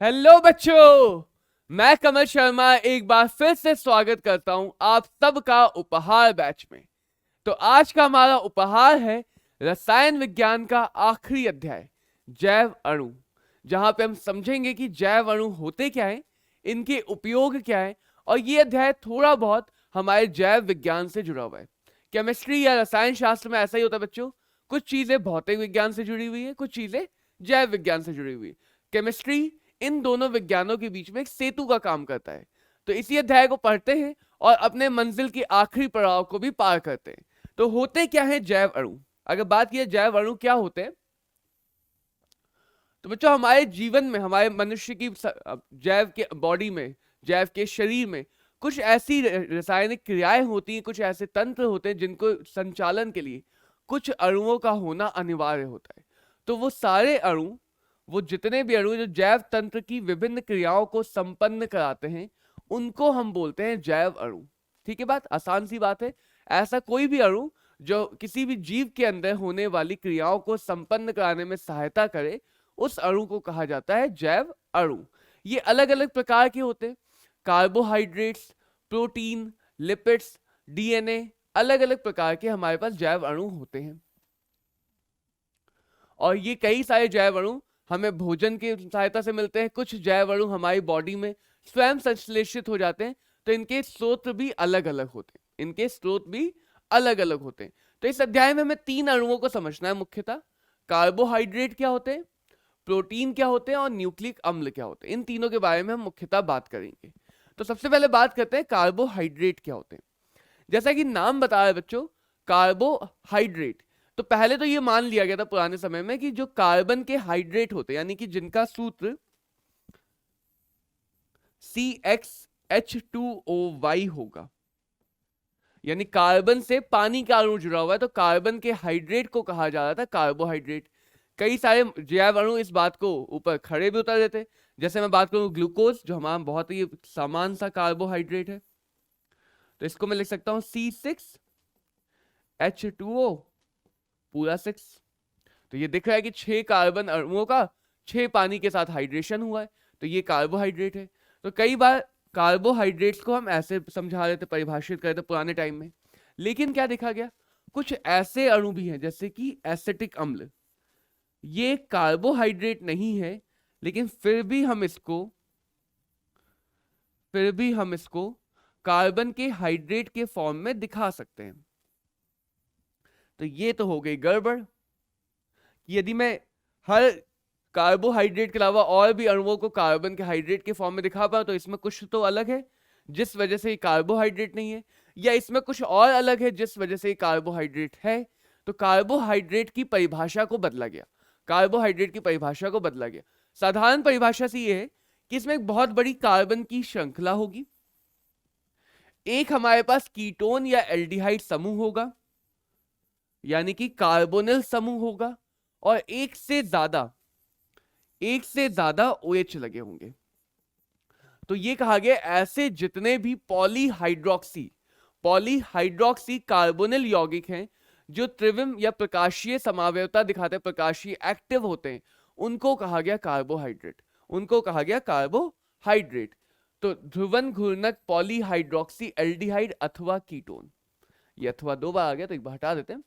Hello बच्चों, मैं कमल शर्मा एक बार फिर से स्वागत करता हूं आप सबका उपहार बैच में। तो आज का हमारा उपहार है रसायन विज्ञान का आखिरी अध्याय, जैव अणु, जहां पे हम समझेंगे कि जैव अणु होते क्या हैं, इनके उपयोग क्या है। और ये अध्याय थोड़ा बहुत हमारे जैव विज्ञान से जुड़ा हुआ है। केमिस्ट्री या रसायन शास्त्र में ऐसा ही होता है बच्चों, कुछ चीजें भौतिक विज्ञान से जुड़ी हुई है, कुछ चीजें जैव विज्ञान से जुड़ी हुई है। केमिस्ट्री इन दोनों विज्ञानों के बीच में एक सेतु का काम करता है। तो इसी अध्याय को पढ़ते हैं और अपने मंजिल की आखिरी पड़ाव को भी पार करते हैं। तो होते क्या है जैव अणु? अगर बात की जैव अणु क्या होते हैं, तो बच्चों हमारे जीवन में, हमारे मनुष्य की जैव के बॉडी में, जैव के शरीर में कुछ ऐसी रासायनिक क्रियाएं होती हैं, कुछ ऐसे तंत्र होते हैं जिनको संचालन के लिए कुछ अणुओं का होना अनिवार्य होता है। तो वो सारे अणु, वो जितने भी अणु जो जैव तंत्र की विभिन्न क्रियाओं को संपन्न कराते हैं, उनको हम बोलते हैं जैव अणु। ठीक है, बात आसान सी बात है। ऐसा कोई भी अणु जो किसी भी जीव के अंदर होने वाली क्रियाओं को संपन्न कराने में सहायता करे, उस अणु को कहा जाता है जैव अणु। ये अलग अलग प्रकार के होते हैं, कार्बोहाइड्रेट्स, प्रोटीन, लिपिड्स, डीएनए, अलग अलग प्रकार के हमारे पास जैव अणु होते हैं। और ये कई सारे जैव अणु हमें भोजन की सहायता से मिलते हैं, कुछ जैव अणु हमारी बॉडी में स्वयं संश्लेषित हो जाते हैं। तो इनके स्रोत भी अलग अलग होते हैं, इनके स्रोत भी अलग अलग होते हैं। तो इस अध्याय में हमें तीन अणुओं को समझना है मुख्यतः। कार्बोहाइड्रेट क्या होते हैं, प्रोटीन क्या होते हैं और न्यूक्लिक अम्ल क्या होते हैं। इन तीनों के बारे में हम मुख्यतः बात करेंगे। तो सबसे पहले बात करते हैं कार्बोहाइड्रेट क्या होते हैं। जैसा कि नाम बता रहा है बच्चों, कार्बोहाइड्रेट, तो पहले तो ये मान लिया गया था पुराने समय में कि जो कार्बन के हाइड्रेट होते हैं, यानी कि जिनका सूत्र CxH2OY होगा, यानी कार्बन से पानी का अणु जुड़ा हुआ है, तो कार्बन के हाइड्रेट को कहा जा रहा था कार्बोहाइड्रेट। कई सारे जैव अणु इस बात को ऊपर खड़े भी उतर देते। जैसे मैं बात करूं ग्लूकोज, जो हमारा बहुत ही सामान्य सा कार्बोहाइड्रेट है, तो इसको मैं लिख सकता हूं C6H2O पूरा 6। तो ये दिख रहा है कि 6 कार्बन अणुओं का 6 पानी के साथ हाइड्रेशन हुआ है, तो ये कार्बोहाइड्रेट है। तो कई बार कार्बोहाइड्रेट्स को हम ऐसे समझा रहे थे, परिभाषित कर रहे थे पुराने टाइम में। लेकिन क्या देखा गया, कुछ ऐसे अणु भी हैं जैसे कि एसिटिक अम्ल, ये कार्बोहाइड्रेट नहीं है, लेकिन फिर भी हम इसको कार्बन के हाइड्रेट के फॉर्म में दिखा सकते हैं। तो ये तो हो गई गड़बड़। यदि मैं हर कार्बोहाइड्रेट के अलावा और भी अणुओं को कार्बन के हाइड्रेट के फॉर्म में दिखा पाऊं, तो इसमें कुछ तो अलग है जिस वजह से ये कार्बोहाइड्रेट नहीं है, या इसमें कुछ और अलग है जिस वजह से ये कार्बोहाइड्रेट है। तो कार्बोहाइड्रेट की परिभाषा को बदला गया, कार्बोहाइड्रेट की परिभाषा को बदला गया। साधारण परिभाषा से ये है कि इसमें एक बहुत बड़ी कार्बन की श्रृंखला होगी, एक हमारे पास कीटोन या एल्डिहाइड समूह होगा, यानी कि कार्बोनिल समूह होगा, और एक से ज्यादा OH लगे होंगे। तो ये कहा गया ऐसे जितने भी पॉलीहाइड्रोक्सी कार्बोनिल यौगिक हैं जो त्रिविम या प्रकाशीय समावयवता दिखाते हैं, प्रकाशीय एक्टिव होते हैं, उनको कहा गया कार्बोहाइड्रेट, उनको कहा गया कार्बोहाइड्रेट। तो ध्रुवन घूर्णक पॉलीहाइड्रोक्सी एल्डिहाइड अथवा कीटोन, ये अथवा दो बार आ गया तो एक बार हटा देते हैं।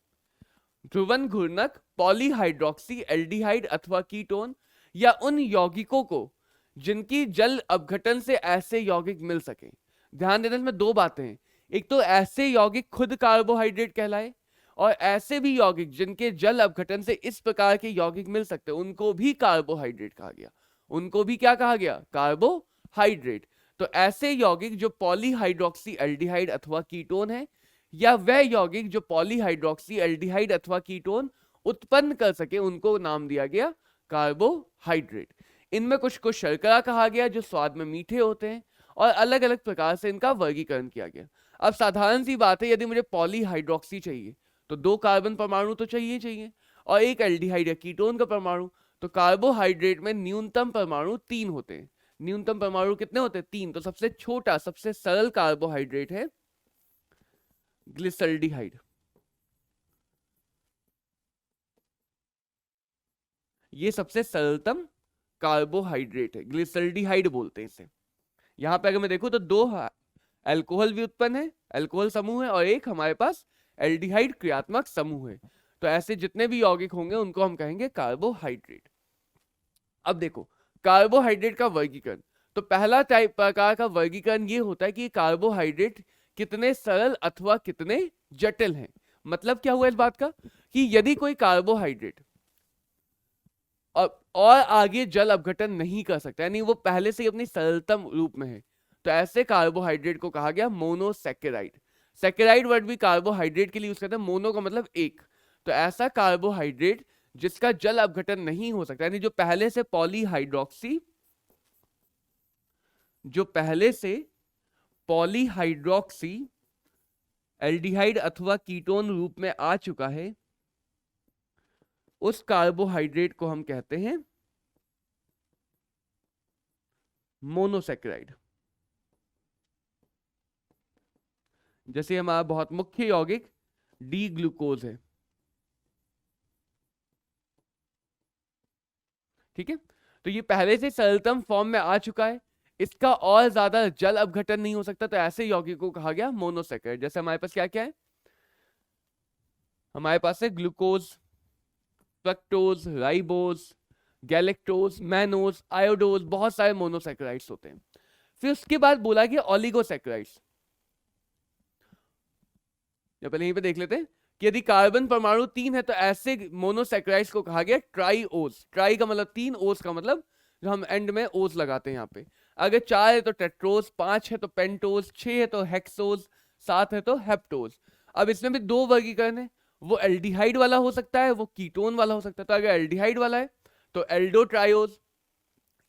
ध्रुवन घूर्णक पॉलीहाइड्रोक्सी एल्डिहाइड अथवा कीटोन, या उन यौगिकों को जिनकी जल अपघटन से ऐसे यौगिक मिल सके। ध्यान देना, इसमें दो बातें हैं, एक तो ऐसे यौगिक खुद कार्बोहाइड्रेट कहलाए, और ऐसे भी यौगिक जिनके जल अपघटन से इस प्रकार के यौगिक मिल सकते हैं, उनको भी कार्बोहाइड्रेट कहा गया, उनको भी क्या कहा गया, कार्बोहाइड्रेट। तो ऐसे यौगिक जो पॉलीहाइड्रोक्सी एल्डिहाइड अथवा कीटोन है, या वह यौगिक जो पॉलीहाइड्रोक्सी एल्डिहाइड अथवा कीटोन उत्पन्न कर सके, उनको नाम दिया गया कार्बोहाइड्रेट। इनमें कुछ को शर्करा कहा गया जो स्वाद में मीठे होते हैं, और अलग अलग प्रकार से इनका वर्गीकरण किया गया। अब साधारण सी बात है, यदि मुझे पॉलीहाइड्रोक्सी चाहिए तो 2 कार्बन परमाणु तो चाहिए चाहिए, और एक एल्डिहाइड या कीटोन का परमाणु। तो कार्बोहाइड्रेट में न्यूनतम परमाणु 3 होते हैं। न्यूनतम परमाणु कितने होते हैं, 3। तो सबसे छोटा, सबसे सरल कार्बोहाइड्रेट है ग्लिसल्डिहाइड, ये सबसे सरलतम कार्बोहाइड्रेट है, ग्लिसरल्डिहाइड बोलते हैं इसे। यहाँ पे अगर मैं देखूं तो दो अल्कोहल भी उत्पन्न है, अल्कोहल समूह है, और एक हमारे पास एल्डिहाइड क्रियात्मक समूह है। तो ऐसे जितने भी यौगिक होंगे उनको हम कहेंगे कार्बोहाइड्रेट। अब देखो कार्बोहाइड्रेट का वर्गीकरण, तो पहला टाइप प्रकार का वर्गीकरण ये होता है कि कार्बोहाइड्रेट कितने सरल अथवा कितने जटिल हैं। मतलब क्या हुआ इस बात का कि यदि कोई कार्बोहाइड्रेट और आगे जल अपघटन नहीं कर सकता, यानी वो पहले से ही अपनी सरलतम रूप में है, तो ऐसे कार्बोहाइड्रेट को कहा गया मोनोसैकेराइड। सैकेराइड वर्ड भी कार्बोहाइड्रेट के लिए यूज करते हैं, मोनो का मतलब एक। तो ऐसा कार्बोहाइड्रेट जिसका जल अपघटन नहीं हो सकता, यानी जो पहले से पॉलीहाइड्रोक्सी एल्डिहाइड अथवा कीटोन रूप में आ चुका है, उस कार्बोहाइड्रेट को हम कहते हैं मोनोसैकेराइड। जैसे हमारा बहुत मुख्य यौगिक डी ग्लूकोज है, ठीक है। तो ये पहले से सरलतम फॉर्म में आ चुका है, इसका और ज्यादा जल अपघटन नहीं हो सकता, तो ऐसे यौगिक को कहा गया मोनोसैकेराइड। जैसे हमारे पास क्या क्या है, हमारे पास है glucose, fructose, ribose, galactose, mannose, iodose, बहुत सारे मोनोसैकेराइड्स होते हैं। फिर उसके बाद बोला गया ओलिगोसैकेराइड्स। पहले यहीं पे देख लेते हैं कि यदि कार्बन परमाणु 3 है तो ऐसे मोनोसैकेराइड्स को कहा गया ट्राईओज। ट्राई का मतलब 3, ओज का मतलब जो हम एंड में ओज लगाते हैं यहाँ पे। अगर 4 है तो टेट्रोज, 5 है तो पेंटोज, 6 है तो हेक्सोज, 7 है तो हेप्टोज। अब इसमें भी दो वर्गीकरण है, वो एल्डिहाइड वाला हो सकता है, वो कीटोन वाला हो सकता है। तो अगर एल्डिहाइड वाला है तो एल्डोट्रायोज,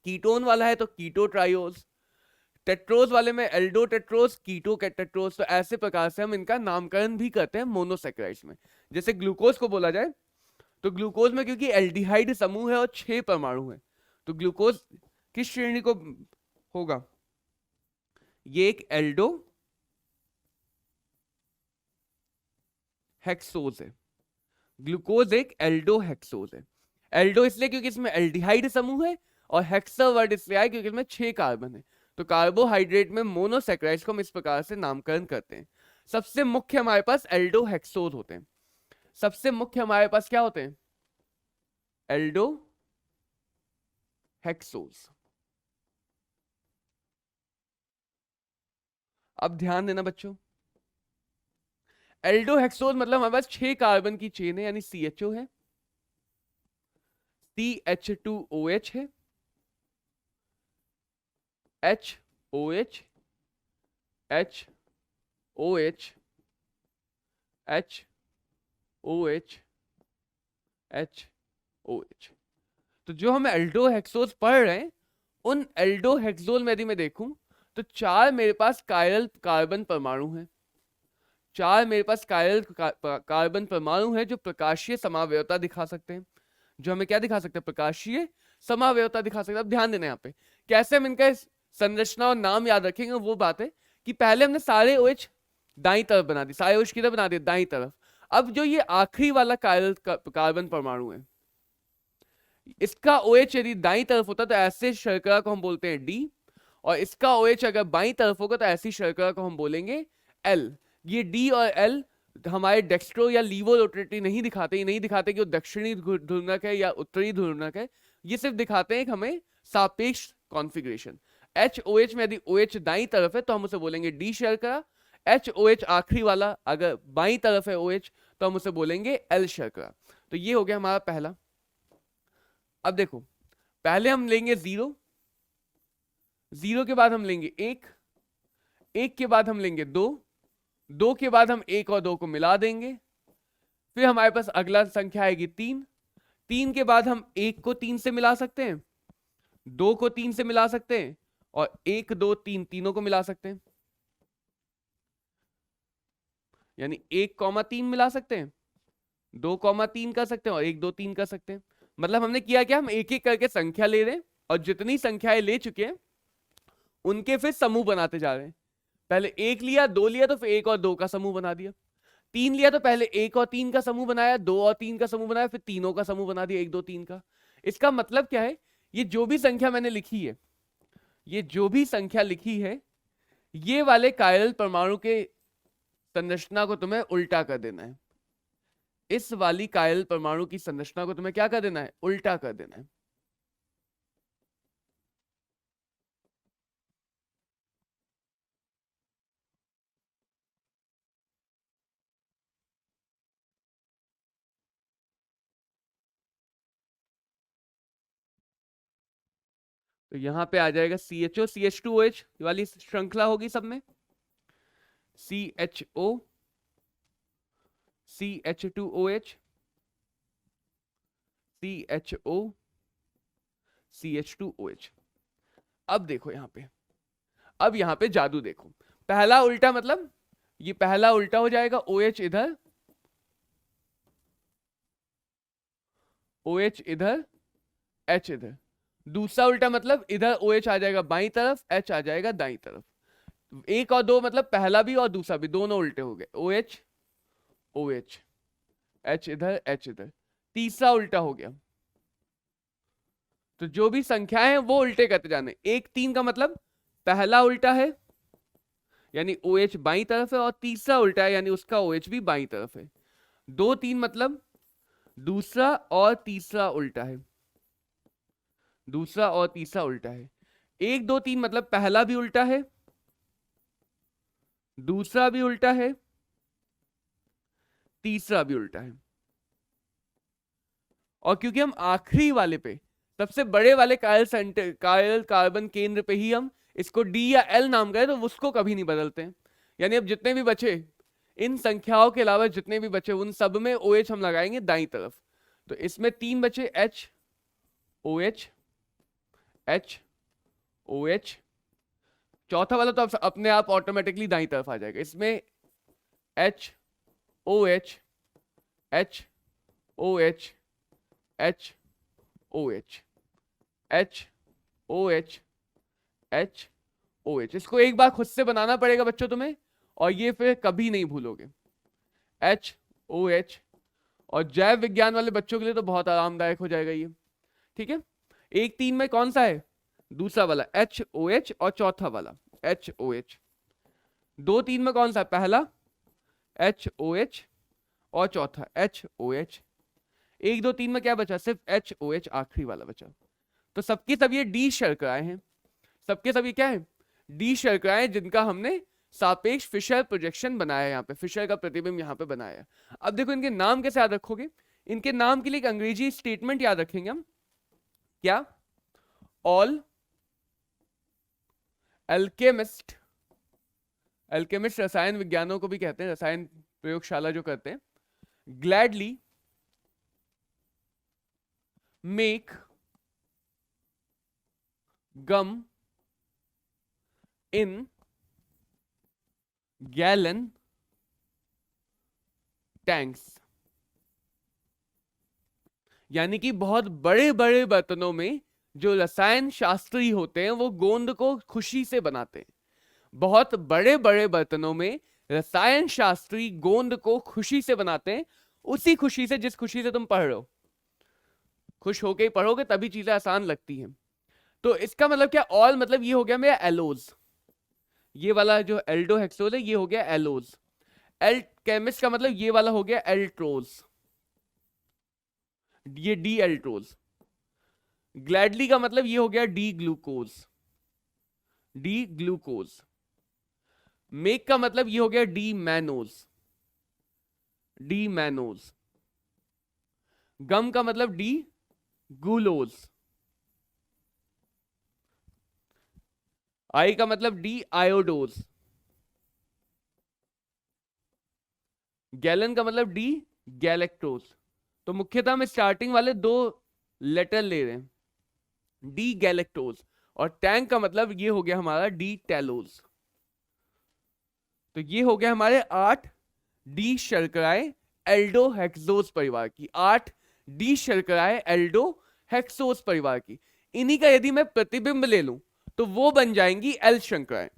कीटोन वाला है तो कीटोट्रायोज, टेट्रोज वाले में एल्डोटेट्रोज, कीटोटेट्रोज। तो ऐसे प्रकार से हम इनका नामकरण भी करते हैं मोनोसैकेराइड्स में। जैसे ग्लूकोज को बोला जाए तो ग्लूकोज में क्योंकि एल्डिहाइड समूह है और 6 परमाणु है, तो ग्लूकोज किस श्रेणी को होगा, ये एक एल्डो हेक्सोज है। ग्लूकोज एक एल्डो हेक्सोज है। एल्डो इसलिए क्योंकि इसमें एल्डिहाइड समूह है, और हेक्सा वर्ड इसलिए आया क्योंकि इसमें 6 कार्बन है। तो कार्बोहाइड्रेट में मोनोसैकेराइड्स को हम इस प्रकार से नामकरण करते हैं। सबसे मुख्य हमारे पास एल्डो हेक्सोज होते हैं। सबसे मुख्य हमारे पास क्या होते हैं, एल्डो हेक्सोज। अब ध्यान देना बच्चों, एल्डो हेक्सोज मतलब हमारे पास 6 कार्बन की चेन है, यानी CHO है, CH2OH है, HOH, HOH, HOH, HOH। तो जो हम एल्डो हेक्सोज पढ़ रहे हैं, उन एल्डो हेक्सोज में यदि मैं देखूं तो 4 मेरे पास कायरल कार्बन परमाणु हैं। 4 मेरे पास कायरल कार्बन परमाणु हैं जो प्रकाशीय समावयवता दिखा सकते हैं। जो हमें क्या दिखा सकते हैं, प्रकाशीय समावयवता दिखा सकते हैं। अब ध्यान देना यहाँ पे कैसे हम इनका संरचना और नाम याद रखेंगे, वो बात है कि पहले हमने सारे OH दाईं तरफ बना दी, सारे OH किधर बना दिए, दाईं तरफ। अब जो ये आखिरी वाला कार्बन परमाणु है, इसका OH यदि दाईं तरफ होता तो ऐसे शर्करा को हम बोलते हैं D, और इसका OH अगर बाईं तरफ होगा तो ऐसी शर्करा को हम बोलेंगे L। ये D और L हमारे डेक्स्ट्रो या लीवो रोटेटरी नहीं दिखाते, ये नहीं दिखाते कि वो दक्षिणी ध्रुवक है या उत्तरी ध्रुवक है, ये सिर्फ दिखाते हैं हमें सापेक्ष कॉन्फ़िगरेशन। HOH में यदि OH दाईं तरफ है तो हम उसे बोलेंगे D शर्करा, HOH आखिरी वाला अगर बाईं तरफ है OH तो हम उसे बोलेंगे L शर्करा। तो ये हो गया हमारा पहला। अब देखो पहले हम लेंगे 0, 0 के बाद हम लेंगे 1, 1 के बाद हम लेंगे 2, 2 के बाद हम 1 और 2 को मिला देंगे, फिर हमारे पास अगला संख्या आएगी 3, 3 के बाद हम 1 को 3 से मिला सकते हैं, 2 को 3 से मिला सकते हैं, और 1 2 3 तीनों को मिला सकते हैं, यानी 1,3 मिला सकते हैं, 2,3 कर सकते हैं, और 1 2 3 कर सकते हैं। मतलब हमने किया क्या, हम एक एक करके संख्या ले रहे हैं, और जितनी संख्याएं ले चुके हैं उनके फिर समूह बनाते जा रहे हैं। पहले 1 लिया, 2 लिया तो फिर 1 और 2 का समूह बना दिया, 3 लिया तो पहले 1 और 3 का समूह बनाया, 2 और 3 का समूह बनाया, फिर तीनों का समूह बना दिया, 1 2 3 का। इसका मतलब क्या है ये जो भी संख्या मैंने लिखी है, ये जो भी संख्या लिखी है, ये वाले कायरल परमाणु के संरचना को तुम्हें उल्टा कर देना है। इस वाली कायरल परमाणु की संरचना को तुम्हें क्या कर देना है? उल्टा कर देना है। तो यहां पे आ जाएगा CHO CH2OH वाली श्रृंखला होगी सब में, CHO CH2OH CHO CH2OH। अब देखो यहां पे, अब यहां पे जादू देखो। पहला उल्टा मतलब ये पहला उल्टा हो जाएगा, OH इधर, OH इधर, H इधर। दूसरा उल्टा मतलब इधर OH आ जाएगा बाईं तरफ, H आ जाएगा दाईं तरफ। एक और दो मतलब पहला भी और दूसरा भी दोनों उल्टे हो गए, OH OH, H इधर H इधर। तीसरा उल्टा हो गया। तो जो भी संख्याएं हैं वो उल्टे करते जाने। 1 3 का मतलब पहला उल्टा है यानी OH बाईं तरफ है, और तीसरा उल्टा है यानी उसका OH भी बाईं तरफ है। 2 3 मतलब दूसरा और तीसरा उल्टा है, दूसरा और तीसरा उल्टा है। 1 2 3 मतलब पहला भी उल्टा है, दूसरा भी उल्टा है, तीसरा भी उल्टा है। और क्योंकि हम आखिरी वाले पे, सबसे बड़े वाले कायरल कार्बन केंद्र पे ही हम इसको D या L नाम करें, तो उसको कभी नहीं बदलते हैं। यानी अब जितने भी बचे, इन संख्याओं के अलावा जितने भी बचे, उन सब में OH हम लगाएंगे दाईं तरफ। तो इसमें 3 बचे, H OH H OH। चौथा वाला तो अपने आप ऑटोमेटिकली दाईं तरफ आ जाएगा। इसमें H OH H OH H OH H OH H OH। इसको एक बार खुद से बनाना पड़ेगा बच्चों तुम्हें, और ये फिर कभी नहीं भूलोगे। H OH, और जैव विज्ञान वाले बच्चों के लिए तो बहुत आरामदायक हो जाएगा ये। ठीक है। 1 3 में कौन सा है? दूसरा वाला H OH, और चौथा वाला H OH। 2 3 में कौन सा? पहला H OH, और चौथा H OH। 1 2 3 में क्या बचा? सिर्फ H OH आखिरी वाला बचा। तो सबके सब ये D शर्कराएं हैं, सबके सब ये क्या है? D शर्कराएं, जिनका हमने सापेक्ष फिशर प्रोजेक्शन बनाया है। यहाँ पे फिशर का प्रतिबिंब यहाँ पे बनाया है। अब देखो इनके नाम कैसे याद रखोगे? इनके नाम के लिए एक अंग्रेजी स्टेटमेंट याद रखेंगे हम, क्या? ऑल एल्केमिस्ट, एल्केमिस्ट रसायन विज्ञानों को भी कहते हैं, रसायन प्रयोगशाला जो करते हैं, ग्लैडली मेक गम इन गैलन टैंक्स। यानी कि बहुत बड़े बड़े बर्तनों में जो रसायन शास्त्री होते हैं वो गोंद को खुशी से बनाते हैं। बहुत बड़े बड़े बर्तनों में रसायन शास्त्री गोंद को खुशी से बनाते हैं, उसी खुशी से जिस खुशी से तुम पढ़ रहे हो। खुश होके ही पढ़ोगे तभी चीजें आसान लगती हैं। तो इसका मतलब क्या? ऑल मतलब ये हो गया मेरा एलोज, ये वाला जो एल्डोहेक्सोल है ये हो गया एलोज। एल केमिस्ट का मतलब ये वाला हो गया एल्ट्रोज, ये डी एल्ट्रोज। ग्लैडली का मतलब ये हो गया D glucose, D glucose. Make का मतलब ये हो गया डी मैनोज, डी मैनोज। गम का मतलब डी गुलोज। आई का मतलब डी आयोडोज। गैलन का मतलब डी गैलेक्टोज। तो मुख्यतः हम स्टार्टिंग वाले 2 लेटर ले रहे हैं, डी गैलेक्टोज। और टैंक का मतलब ये हो गया हमारा डी टेलोज। तो ये हो गया हमारे 8 डी शर्कराएं एल्डोहेक्सोज परिवार की, 8 डी शर्कराएं एल्डोहेक्सोज परिवार की। इन्हीं का यदि मैं प्रतिबिंब ले लूं तो वो बन जाएंगी एल शर्कराएं।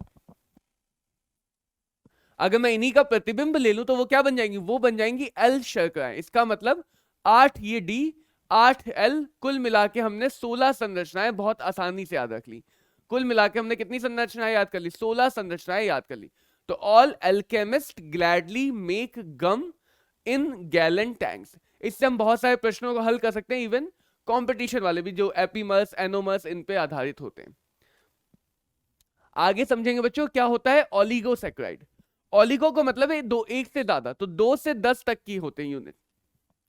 अगर मैं इन्हीं का प्रतिबिंब ले लूं तो वो क्या बन जाएंगी? वो बन जाएंगी एल शर्कराएं। इसका मतलब 8 ये डी, 8L, कुल मिला के हमने 16 संरचनाएं बहुत आसानी से याद रख ली। कुल मिला के हमने कितनी संरचनाएं याद कर ली? 16 संरचनाएं याद कर ली। तो ऑल एल्केमिस्ट ग्लैडली मेक गम इन गैलन टैंक्स। इससे हम बहुत सारे प्रश्नों को हल कर सकते हैं, इवन कंपटीशन वाले भी जो एपीमर्स, एनोमर्स, इन पे आधारित होते हैं। आगे समझेंगे बच्चों क्या होता है ओलिगोसैकेराइड। ओलिगो को मतलब है दो, एक से ज्यादा, तो 2 से 10 तक की होते हैं यूनिट।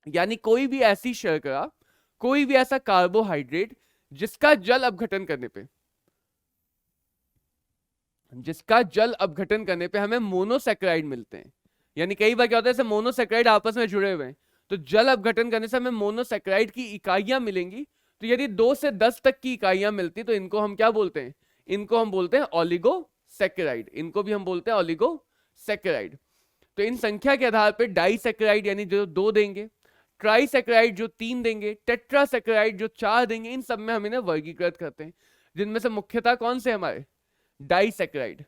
यानी कोई भी ऐसी शर्करा, कोई भी ऐसा कार्बोहाइड्रेट जिसका जल अपघटन करने पे, हमें मोनोसैकेराइड मिलते हैं। यानी कई बार क्या होता है जैसे मोनोसैकेराइड आपस में जुड़े हुए हैं, तो जल अपघटन करने से हमें मोनोसैकेराइड की इकाइयां मिलेंगी। तो यदि 2 से 10 तक की इकाइयां मिलती तो इनको हम क्या बोलते हैं? इनको हम बोलते हैं ओलिगोसैकेराइड। इनको भी हम बोलते हैं ओलिगोसैकेराइड। तो इन संख्या के आधार पर डाइसैकेराइड यानी जो 2 देंगे, ट्राइसैकेराइड जो 3 देंगे, टेट्रासैकेराइड जो 4 देंगे, इन सब में हम इन्हें वर्गीकृत करते हैं। जिनमें से मुख्यतः कौन से हमारे डाइसैकेराइड।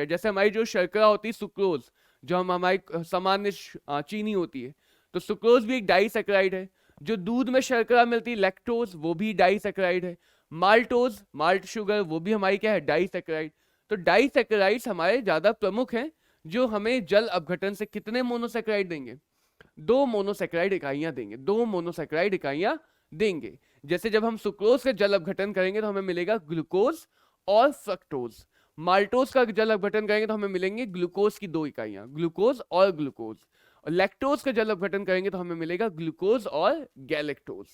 जैसे हमारी जो शर्करा होती है सुक्रोज, जो हमारी सामान्य चीनी होती है, तो सुक्रोज भी एक डाइसैकेराइड है। जो दूध में शर्करा मिलती है लैक्टोज, वो भी डाइसैकेराइड है। माल्टोज, माल्ट शुगर, वो भी हमारी क्या है? डाइसैकेराइड। तो डाइसैकेराइड्स हमारे ज्यादा प्रमुख हैं, जो हमें जल अपघटन से कितने मोनोसैकेराइड देंगे? 2 मोनोसैकेराइड इकाइयां देंगे। 2 मोनोसैकेराइड इकाइयां देंगे। जैसे जब हम सुक्रोज का जल अपघटन करेंगे तो हमें मिलेगा ग्लूकोज और फ्रक्टोज। माल्टोज का जल अपघटन करेंगे तो हमें मिलेंगे ग्लूकोज की 2 इकाइयां, ग्लूकोज और ग्लूकोज। और लैक्टोज का जल अपघटन करेंगे तो हमें मिलेगा ग्लूकोज और गैलेक्टोज।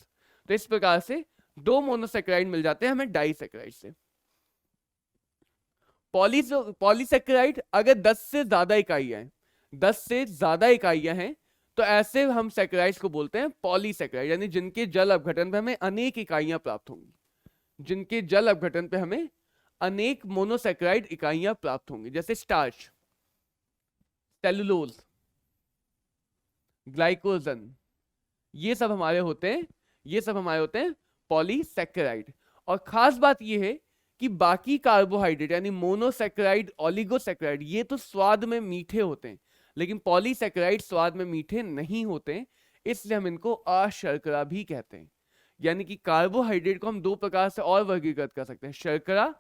तो इस प्रकार से 2 मोनोसैकेराइड मिल जाते हैं हमें डाइसैकेराइड से। पॉलीसैकेराइड अगर 10 से ज्यादा इकाइयां हैं, 10 से ज्यादा इकाइयां हैं, तो ऐसे हम सैकेराइड्स को बोलते हैं पॉलीसैकेराइड, यानी जिनके जल अपघटन पे हमें अनेक इकाइयां प्राप्त होंगी। जिनके जल अपघटन पे हमें अनेक मोनोसैकेराइड इकाइयां प्राप्त होंगी। जैसे स्टार्च, सेलुलोज, ग्लाइकोजन, ये सब हमारे होते हैं पॉलीसैकेराइड। और खास बात ये है कि बाकी कार्बोहाइड्रेट यानी मोनोसैकेराइड, ओलिगोसैकेराइड, ये तो स्वाद में मीठे होते हैं, लेकिन पॉलीसैकेराइड स्वाद में मीठे नहीं होते, इसलिए हम इनको अशर्करा भी कहते हैं। यानी कि कार्बोहाइड्रेट को हम 2 प्रकार से और वर्गीकृत कर सकते हैं। शर्करा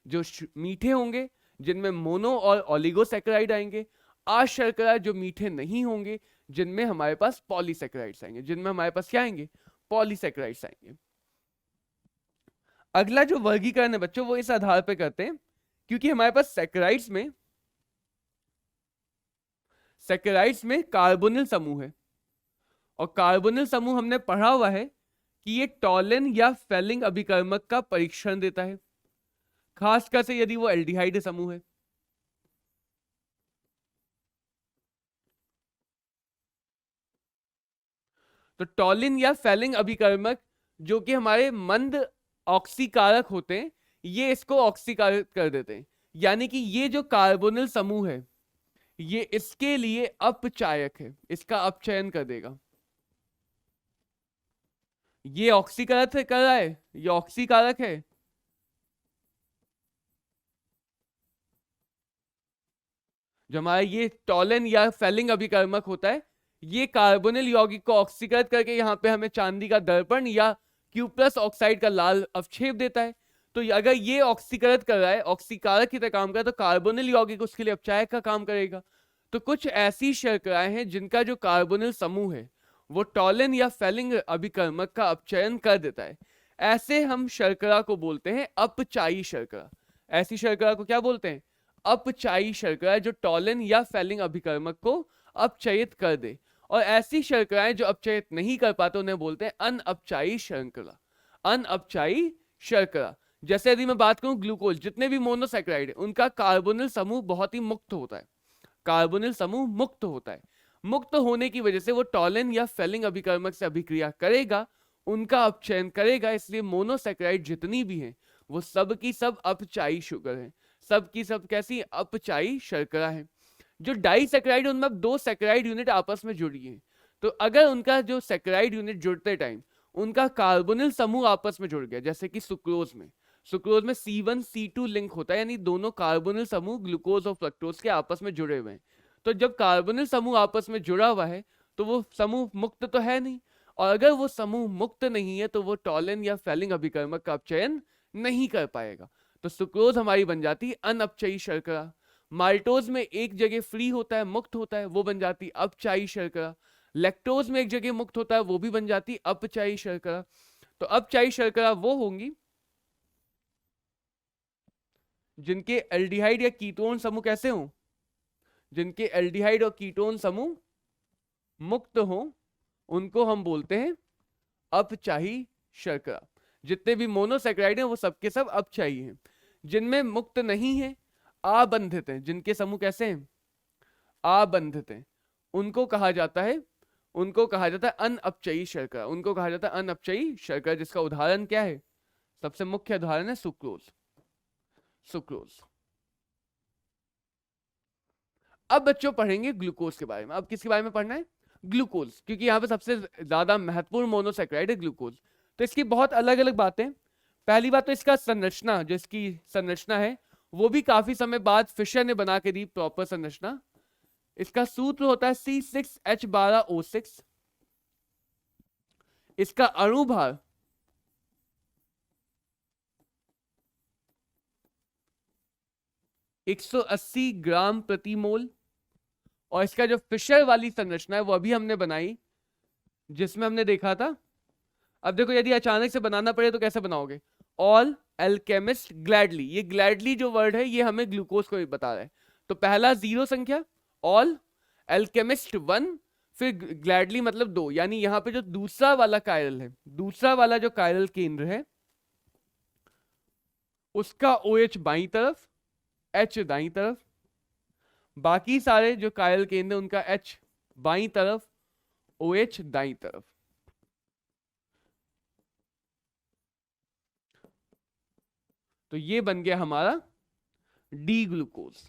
जो मीठे होंगे, जिनमें मोनो और ओलिगोसैकेराइड आएंगे। अशर्करा जो मीठे नहीं होंगे, जिनमें हमारे पास पॉलीसैकेराइड्स आएंगे। जिनमें हमारे पास क्या आएंगे? पॉलीसैकेराइड्स आएंगे। अगला जो वर्गीकरण है बच्चों, वो इस आधार पर करते हैं क्योंकि हमारे पास सैकेराइड्स में कार्बोनिल समूह है, और कार्बोनिल समूह हमने पढ़ा हुआ है कि ये टॉलिन या फेलिंग अभिकर्मक का परीक्षण देता है, खासकर से यदि वो एल्डिहाइड समूह है। तो टॉलिन या फेलिंग अभिकर्मक जो कि हमारे मंद ऑक्सीकारक होते हैं, ये इसको ऑक्सीकारक कर देते हैं। यानी कि ये जो कार्बोनिल समूह है, ये इसके लिए अपचायक है, इसका अपचयन कर देगा। ये ऑक्सीकारक कर रहा है, ये ऑक्सीकारक है, जो हमारा ये टॉलिन या फेलिंग अभिकर्मक होता है, ये कार्बोनिल यौगिक को ऑक्सीकृत करके यहाँ पे हमें चांदी का दर्पण या क्यूप्लस ऑक्साइड का लाल अवक्षेप देता है। तो अगर ये ऑक्सीकृत कर रहा है, ऑक्सीकारक की तरह काम कर रहा है, तो कार्बोनिल यौगिक उसके लिए अपचायक का काम करेगा। तो कुछ ऐसी शर्कराएं हैं जिनका जो कार्बोनिल समूह है वो टॉलिन या फेलिंग अभिकर्मक का अपचयन कर देता है। ऐसे हम शर्करा को बोलते हैं अपचायी शर्करा। ऐसी शर्करा को क्या बोलते हैं? अपचायी शर्करा, जो टॉलिन या फेलिंग अभिकर्मक को अपचयित कर दे। और ऐसी शर्कराएं जो अपचयित नहीं कर पाते उन्हें बोलते हैं अनअपचायी शर्करा। अनअपचायी शर्करा। जैसे यदि मैं बात करूं ग्लूकोज, जितने भी मोनोसैकेराइड है उनका कार्बोनिल समूह बहुत ही मुक्त होता है। कार्बोनिल समूह मुक्त होता है। मुक्त होने की वजह से वो टॉलिन या फेलिंग अभिकर्मक से अभिक्रिया करेगा, उनका अपचयन करेगा। इसलिए मोनोसैकेराइड जितनी भी हैं वो सब की सब अपचायी शुगर है, सब की सब कैसी? अपचायी शर्करा है। जो डाइसैकेराइड, उनमें अब 2 सैकेराइड यूनिट आपस में जुड़ी हैं। तो अगर उनका जो सैकेराइड यूनिट जुड़ते टाइम उनका कार्बोनिल समूह आपस में जुड़ गया, जैसे कि सुक्रोज में C1 C2 लिंक होता है, यानी दोनों कार्बोनिल समूह ग्लूकोज और फ्रक्टोज के आपस में जुड़े हुए हैं। तो जब कार्बोनिल समूह आपस में जुड़ा हुआ है तो वो समूह मुक्त तो है नहीं, और अगर वो समूह मुक्त नहीं है तो वो टॉलिन या फेलिंग अभिकर्मक का अपचयन नहीं कर पाएगा। तो सुक्रोज हमारी बन जाती है अनअपचयी शर्करा। माल्टोज में एक जगह फ्री होता है, मुक्त होता है, वो बन जाती अपचायी शर्करा। लैक्टोज में एक जगह मुक्त होता है, वो भी बन जाती अपचायी शर्करा। तो अपचायी शर्करा वो होंगी जिनके एल्डिहाइड या कीटोन समूह कैसे हों, जिनके एल्डिहाइड और कीटोन समूह मुक्त हो, उनको हम बोलते हैं अपचाही शर्करा। जितने भी मोनोसैकेराइड हैं वो सबके सब अपचाही हैं। जिनमें मुक्त नहीं है, आबंधित हैं, जिनके समूह कैसे हैं, आबंधित हैं, उनको कहा जाता है अनअपचयी शर्करा। उनको कहा जाता है अनअपचयी शर्करा, जिसका उदाहरण क्या है, सबसे मुख्य उदाहरण है सुक्रोज। अब बच्चों पढ़ेंगे ग्लूकोज के बारे में। अब किसके बारे में पढ़ना है, ग्लूकोज, क्योंकि यहाँ पे सबसे ज्यादा महत्वपूर्ण मोनोसैकेराइड है ग्लूकोज। तो इसकी बहुत अलग अलग बातें। पहली बात तो इसका संरचना, जो इसकी संरचना है वो भी काफी समय बाद फिशर ने बना के दी प्रॉपर संरचना। इसका सूत्र होता है C6H12O6। इसका अणुभार 180 ग्राम प्रति मोल। और इसका जो फिशर वाली संरचना है वो अभी हमने बनाई, जिसमें हमने देखा था। अब देखो, यदि अचानक से बनाना पड़े तो कैसे बनाओगे, ऑल एल्केमिस्ट ग्लैडली। ये ग्लैडली जो वर्ड है ये हमें ग्लूकोज को बता रहा है। तो पहला 0 संख्या, ऑल एल्केमिस्ट 1, फिर ग्लैडली मतलब 2। यानी यहां पे जो दूसरा वाला कायरल है, दूसरा वाला जो कायरल केंद्र है, उसका OH बाईं तरफ, H दाईं तरफ। बाकी सारे जो कायरल केंद्र उनका H बाईं तरफ, OH दाईं तरफ। तो ये बन गया हमारा डी ग्लूकोज।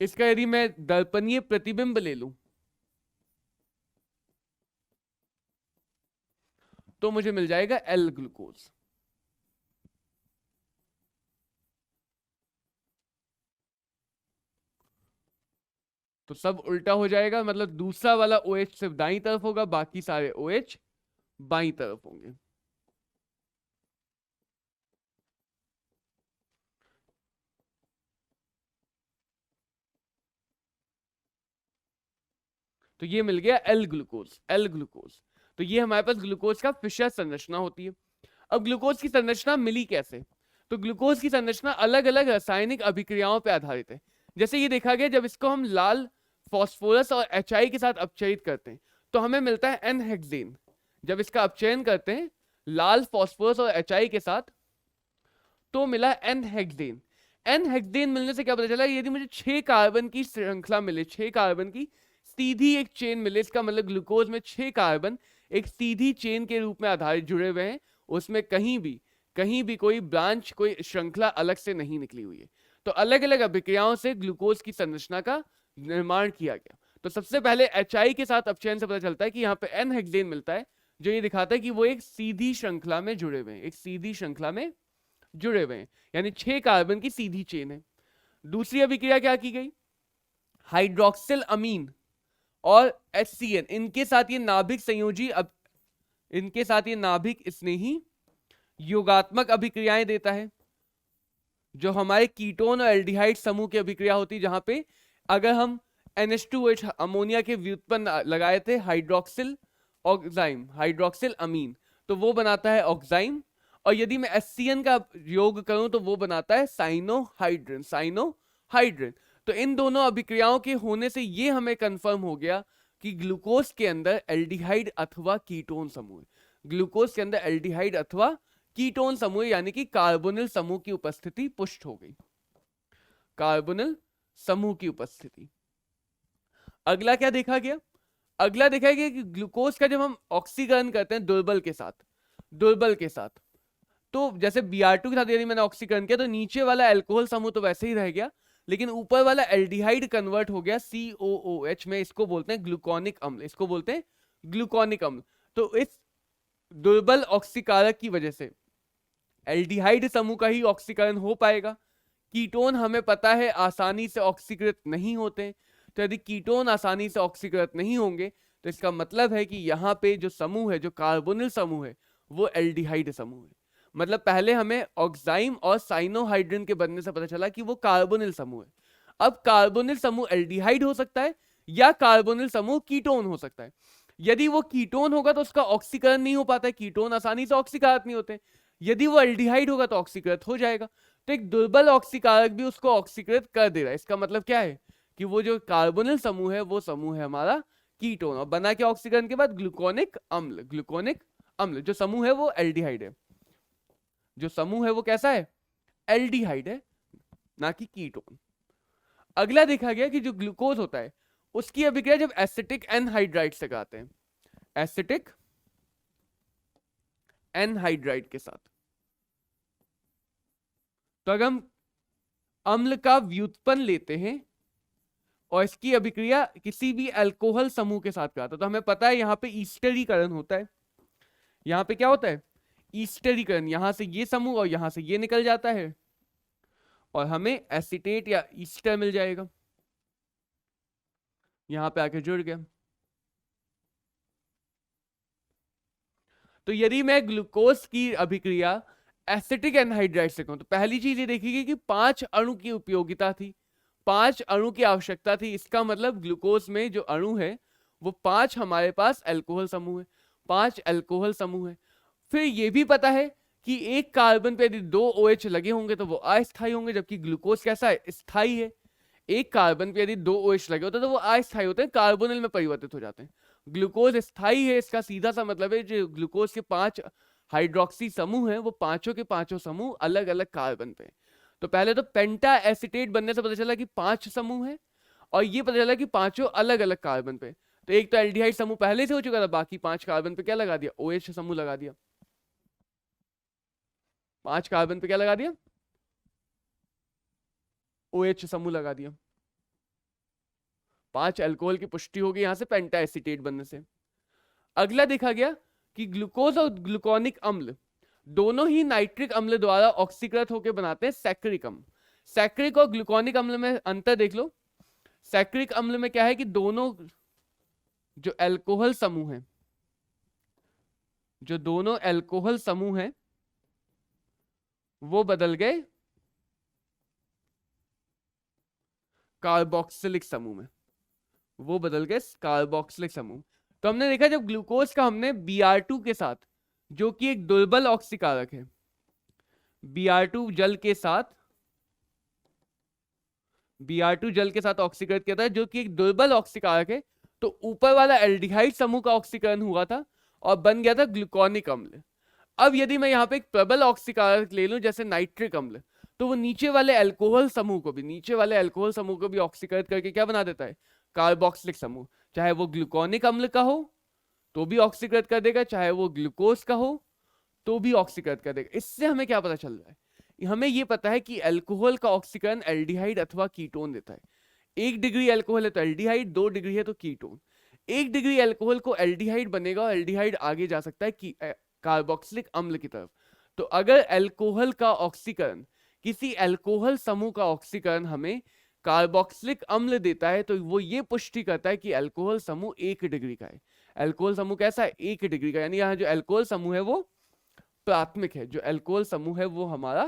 इसका यदि मैं दर्पणीय प्रतिबिंब ले लूं तो मुझे मिल जाएगा एल ग्लूकोज। तो सब उल्टा हो जाएगा, मतलब दूसरा वाला OH सिर्फ दाईं तरफ होगा, बाकी सारे OH बाईं तरफ होंगे। तो ये मिल गया एल ग्लूकोज। तो ये हमारे पास ग्लूकोज का फिशर संरचना होती है। अब ग्लूकोज की संरचना मिली कैसे, तो ग्लूकोज की संरचना अलग अलग रासायनिक अभिक्रियाओं पर आधारित है। जैसे ये देखा गया, जब इसको हम लाल फॉस्फोरस और HI के साथ अपचयित करते हैं तो हमें मिलता है एन हेक्सेन। जब इसका अपचयन करते हैं लाल फॉस्फोरस और HI के साथ तो मिला एन हेक्सेन। एन हेक्सेन मिलने से क्या पता चला, यदि मुझे 6 कार्बन की श्रृंखला मिले, 6 कार्बन की सीधी एक चेन मिले, इसका मतलब ग्लूकोज में 6 कार्बन एक सीधी चेन के रूप में आधारित जुड़े हुए हैं, उसमें कहीं भी कोई ब्रांच, कोई श्रृंखला अलग से नहीं निकली हुई है। तो अलग अलग अभिक्रियाओं से ग्लूकोज की संरचना का निर्माण किया गया। तो सबसे पहले HI के साथ अपचयन से पता चलता है कि यहाँ पे एन हेक्सेन मिलता है, जो ये दिखाता है कि वो एक सीधी श्रृंखला में जुड़े हुए हैं, एक सीधी श्रृंखला में जुड़े हुए हैं, यानी 6 कार्बन की सीधी चेन है। दूसरी अभिक्रिया क्या की गई, हाइड्रोक्सिल अमीन और HCN, इनके साथ ये नाभिक संयोजी इनके साथ ये नाभिक स्नेही योगात्मक अभिक्रियाएं देता है, जो हमारे कीटोन और एल्डिहाइड समूह की अभिक्रिया होती है, जहां पे अगर हम NH2OH अमोनिया के व्युत्पन्न लगाए थे हाइड्रोक्सिल ऑक्साइम, हाइड्रोक्सिल अमीन, तो वो बनाता है ऑक्साइम। और यदि मैं HCN का योग करूं तो वो बनाता है साइनोहाइड्रिन। तो इन दोनों अभिक्रियाओं के होने से ये हमें कंफर्म हो गया कि ग्लूकोज के अंदर एल्डिहाइड अथवा कीटोन समूह है। ग्लूकोज के अंदर एल्डिहाइड अथवा कीटोन समूह यानी कि कार्बोनिल समूह की उपस्थिति पुष्ट हो गई, कार्बोनिल समूह की उपस्थिति। अगला क्या देखा गया, अगला देखा गया कि ग्लूकोज का जब हम ऑक्सीकरण करते हैं दुर्बल के साथ, तो जैसे Br2 के साथ यदि मैंने ऑक्सीकरण किया तो नीचे वाला अल्कोहल समूह तो वैसे ही रह गया, लेकिन ऊपर वाला एल्डिहाइड कन्वर्ट हो गया COOH में। इसको बोलते हैं ग्लूकोनिक अम्ल, इसको बोलते हैं ग्लूकोनिक अम्ल। तो इस दुर्बल ऑक्सीकारक की वजह से एल्डिहाइड समूह का ही ऑक्सीकरण हो पाएगा। कीटोन हमें पता है आसानी से ऑक्सीकृत नहीं होते, तो यदि कीटोन आसानी से ऑक्सीकृत नहीं होंगे तो इसका मतलब है कि यहाँ पे जो समूह है, जो कार्बोनिल समूह है, वो एल्डिहाइड समूह है। मतलब पहले हमें ऑक्साइम और साइनोहाइड्रिन के बनने से पता चला कि वो कार्बोनिल समूह है। अब कार्बोनिल समूह एल्डिहाइड हो सकता है या कार्बोनिल समूह कीटोन हो सकता है। यदि वो कीटोन होगा तो उसका ऑक्सीकरण नहीं हो पाता है, कीटोन आसानी से ऑक्सीकारक नहीं होते। यदि वो एल्डिहाइड होगा तो ऑक्सीकृत हो जाएगा। तो एक दुर्बल ऑक्सीकारक भी उसको ऑक्सीकृत कर दे रहा है। इसका मतलब क्या है कि वो जो कार्बोनिल समूह है वो समूह है हमारा कीटोन, और बना क्या ऑक्सीकरण के बाद? ग्लूकोनिक अम्ल। ग्लूकोनिक अम्ल जो समूह है वो एल्डिहाइड है, जो समूह है वो कैसा है? एल्डिहाइड है, ना कि कीटोन। अगला देखा गया कि जो ग्लूकोज होता है उसकी अभिक्रिया जब एसिटिक एनहाइड्राइड से कराते हैं, एसिटिक एनहाइड्राइड के साथ, तो अगर हम अम्ल का व्युत्पन्न लेते हैं और इसकी अभिक्रिया किसी भी अल्कोहल समूह के साथ कराते हैं, तो हमें पता है यहां पे ईस्टरीकरण होता है। यहां पे क्या होता है? ईस्टरीकरण। यहां से ये समूह और यहां से ये निकल जाता है और हमें एसीटेट या ईस्टर मिल जाएगा। यहां पे आके जुड़ गया। तो यदि मैं ग्लूकोज की अभिक्रिया एसिटिक एनहाइड्राइड से कहूं तो पहली चीज ये देखिए कि 5 अणु की उपयोगिता थी, 5 अणु की आवश्यकता थी। इसका मतलब ग्लूकोज में जो अणु है वो 5 हमारे पास अल्कोहल समूह है, 5 अल्कोहल समूह है। फिर ये भी पता है कि एक कार्बन पे यदि 2 OH लगे होंगे तो वो अस्थायी होंगे, जबकि ग्लूकोज कैसा है? स्थायी है। एक कार्बन पे यदि 2 OH लगे होते हैं तो वो अस्थायी होते हैं, कार्बोनिल में परिवर्तित हो जाते हैं। ग्लूकोज स्थायी है। इसका सीधा सा मतलब है जो ग्लूकोज के 5 हाइड्रोक्सी समूह हैं वो पांचों के पांचों समूह अलग अलग कार्बन पे। तो पहले तो पेंटा एसिटेट बनने से पता चला कि 5 समूह है, और ये पता चला कि पांचों अलग अलग कार्बन पे। तो एक तो एल्डिहाइड समूह पहले से हो चुका था, बाकी 5 कार्बन पे क्या लगा दिया? OH समूह लगा दिया। 5 कार्बन पे क्या लगा दिया? OH समूह लगा दिया। 5 अल्कोहल की पुष्टि होगी यहां से पेंटा एसिटेट बनने से। अगला देखा गया कि ग्लूकोज और ग्लूकोनिक अम्ल दोनों ही नाइट्रिक अम्ल द्वारा ऑक्सीकृत होकर बनाते हैं सैक्रिक अम्ल। सैक्रिक और ग्लूकोनिक अम्ल में अंतर देख लो। सैक्रिक अम्ल में क्या है कि दोनों जो अल्कोहल समूह है, जो दोनों अल्कोहल समूह है वो बदल गए कार्बोक्सिलिक समूह में, वो बदल गए कार्बोक्सिलिक समूह। तो हमने देखा जब ग्लूकोज का हमने Br2 के साथ, जो कि एक दुर्बल ऑक्सीकारक है, Br2 जल के साथ, Br2 जल के साथ ऑक्सीकृत किया था जो कि एक दुर्बल ऑक्सीकारक है, तो ऊपर वाला एल्डिहाइड समूह का ऑक्सीकरण हुआ था और बन गया था ग्लूकोनिक अम्ल। अब यदि मैं यहाँ पे एक प्रबल ऑक्सीकारक ले लूं जैसे नाइट्रिक अम्ल, तो वो नीचे वाले अल्कोहल समूह को भी, नीचे वाले अल्कोहल समूह को भी ऑक्सीकृत करके क्या बना देता है? कार्बोक्सिलिक समूह। चाहे वो ग्लूकोनिक अम्ल का हो तो भी ऑक्सीकृत कर देगा, चाहे वो ग्लूकोज का हो तो भी ऑक्सीकृत कर देगा। इससे हमें क्या पता चल रहा है? हमें ये पता है कि अल्कोहल का ऑक्सीकरण एल्डिहाइड अथवा कीटोन देता है। 1 डिग्री अल्कोहल है तो एल्डिहाइड, 2 डिग्री है तो कीटोन। 1 डिग्री अल्कोहल को एल्डिहाइड बनेगा और एल्डिहाइड आगे जा सकता है कि कार्बोक्सिलिक अम्ल की तरफ। तो अगर अल्कोहल का ऑक्सीकरण, किसी अल्कोहल समूह का ऑक्सीकरण हमें कार्बोक्सिलिक अम्ल देता है तो वो ये पुष्टि करता है कि अल्कोहल समूह 1 डिग्री का है। अल्कोहल समूह कैसा है? 1 डिग्री का। यानी यहाँ जो अल्कोहल समूह है वो प्राथमिक है, जो अल्कोहल समूह है वो हमारा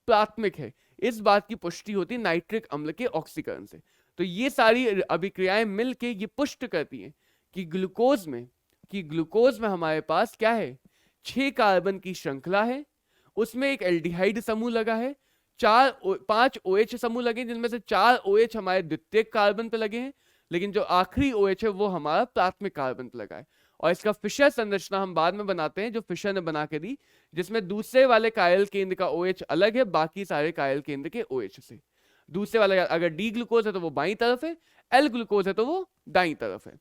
प्राथमिक है। इस बात की पुष्टि होती है नाइट्रिक अम्ल के ऑक्सीकरण से। तो ये सारी अभिक्रियाएं मिलके ये पुष्ट करती हैं कि ग्लूकोज में हमारे पास क्या है? 6 कार्बन की श्रृंखला है, उसमें एक एल्डिहाइड समूह लगा है, 5 OH समूह लगे जिनमें से 4 OH हमारे द्वितीयक कार्बन पे लगे हैं, लेकिन जो आखिरी OH है वो हमारा प्राथमिक कार्बन पे लगा है। और इसका फिशर संरचना हम बाद में बनाते हैं, जो फिशर ने बना के दी, जिसमें दूसरे वाले कायल केंद्र का OH अलग है बाकी सारे कायल केंद्र के OH से। दूसरे वाला अगर डी ग्लूकोज है तो वो बाईं तरफ है, एल ग्लूकोज है तो वो दाईं तरफ है।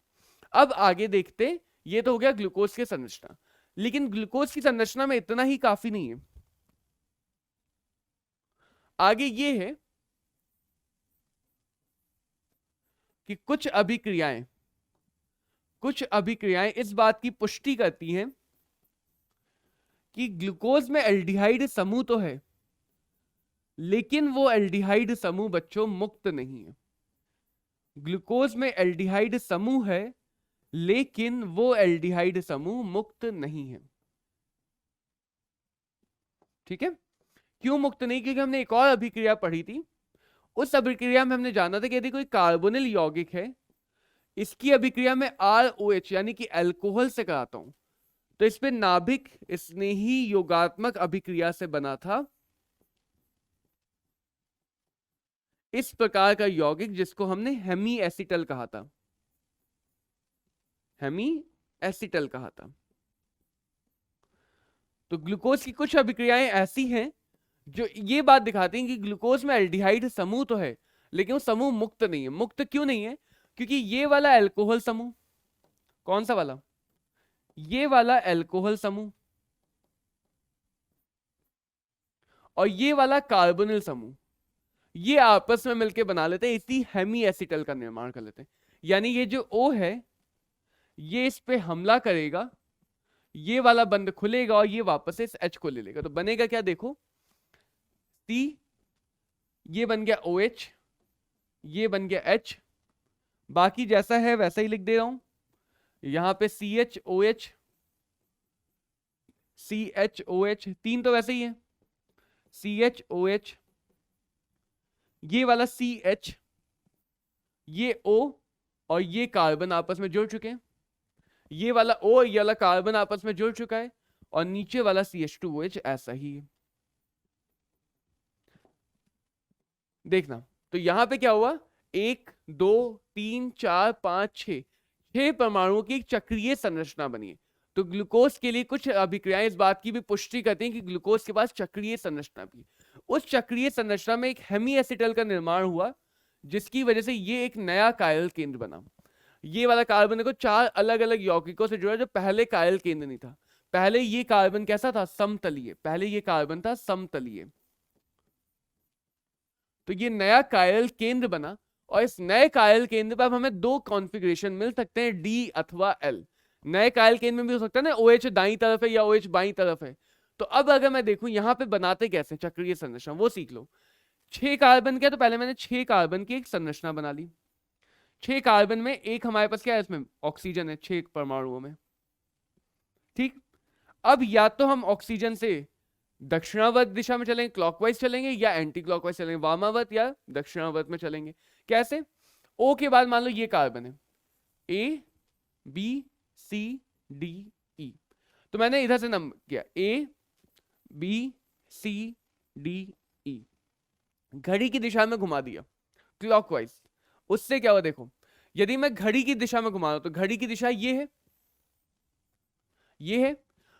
अब आगे देखते, ये तो हो गया ग्लूकोज की संरचना, लेकिन ग्लूकोज की संरचना में इतना ही काफी नहीं है। आगे ये है कि कुछ अभिक्रियाएं इस बात की पुष्टि करती हैं कि ग्लूकोज में एल्डिहाइड समूह तो है, लेकिन वो एल्डिहाइड समूह बच्चों मुक्त नहीं है। ग्लूकोज में एल्डिहाइड समूह है, लेकिन वो एल्डिहाइड समूह मुक्त नहीं है। ठीक है, क्यों मुक्त नहीं? क्योंकि हमने एक और अभिक्रिया पढ़ी थी, उस अभिक्रिया में हमने जाना था कि यदि कोई कार्बोनिल यौगिक है, इसकी अभिक्रिया में ROH यानी कि अल्कोहल से कराता हूं, तो इस पे नाभिक स्नेही योगात्मक अभिक्रिया से बना था इस प्रकार का यौगिक, जिसको हमने हेमी एसिटल कहा था, हेमी एसिटल कहा था। तो ग्लूकोज की कुछ अभिक्रियाएं ऐसी हैं जो ये बात दिखाती हैं कि ग्लूकोज में एल्डिहाइड समूह तो है, लेकिन वो समूह मुक्त नहीं है। मुक्त क्यों नहीं है? क्योंकि ये वाला अल्कोहल समूह, कौन सा वाला? ये वाला अल्कोहल समूह और ये वाला कार्बोनिल समूह, ये आपस में मिलकर बना लेते हैं, इसी हेमी एसिटल का निर्माण कर लेते हैं। यानी ये जो O है, ये इस पे हमला करेगा, ये वाला बंद खुलेगा और ये वापस से इस H को ले लेगा। तो बनेगा क्या? देखो, C, ये बन गया OH, ये बन गया H, बाकी जैसा है वैसा ही लिख दे रहा हूं। यहां पे CHOH, CHOH, तीन तो वैसे ही है, CHOH, ये वाला CH, ये O और ये कार्बन आपस में जुड़ चुके हैं, ये वाला O ये वाला कार्बन आपस में जुड़ चुका है, और नीचे वाला CH2OH ऐसा ही है। देखना, तो यहां पे क्या हुआ? 1 2 3 4 5 6 6 परमाणुओं की एक चक्रीय संरचना बनी है। तो ग्लूकोज के लिए कुछ अभिक्रियाएं इस बात की भी पुष्टि करती हैं कि ग्लूकोज के पास चक्रीय संरचना भी है। उस चक्रीय संरचना में एक हेमी एसिटल का निर्माण हुआ, जिसकी वजह से ये एक नया कायल केंद्र बना। ये वाला कार्बन को 4 अलग अलग यौगिकों से जुड़ा, जो पहले कायल केंद्र नहीं था। पहले ये कार्बन कैसा था? समतलीय। पहले ये कार्बन था समतलीय। तो ये नया कायल केंद्र बना, और इस नए कायल केंद्र पर अब हमें 2 कॉन्फ़िगरेशन मिल सकते हैं, D अथवा L। नए कायल केंद्र में भी हो सकता है ना, OH दाईं तरफ है या OH बाईं तरफ है। तो अब अगर मैं देखूं यहां पे बनाते कैसे चक्रीय संरचना, वो सीख लो। 6 कार्बन क्या? तो पहले मैंने 6 कार्बन की एक संरचना बना ली। 6 कार्बन में एक हमारे पास क्या है? इसमें ऑक्सीजन है 6 परमाणुओं में। ठीक, अब या तो हम ऑक्सीजन से दक्षिणावर्त दिशा में चलेंगे, क्लॉकवाइज चलेंगे, या एंटी क्लॉकवाइज चलेंगे, वामावर्त या दक्षिणावर्त में चलेंगे। कैसे? O के बाद मान लो ये कार्बन है, A B C D E, तो मैंने इधर से नंबर किया A B C D E, घड़ी की दिशा में घुमा दिया क्लॉकवाइज। उससे क्या हुआ? देखो, यदि मैं घड़ी की दिशा में घुमा रहा हूं, तो घड़ी की दिशा ये है, ये है।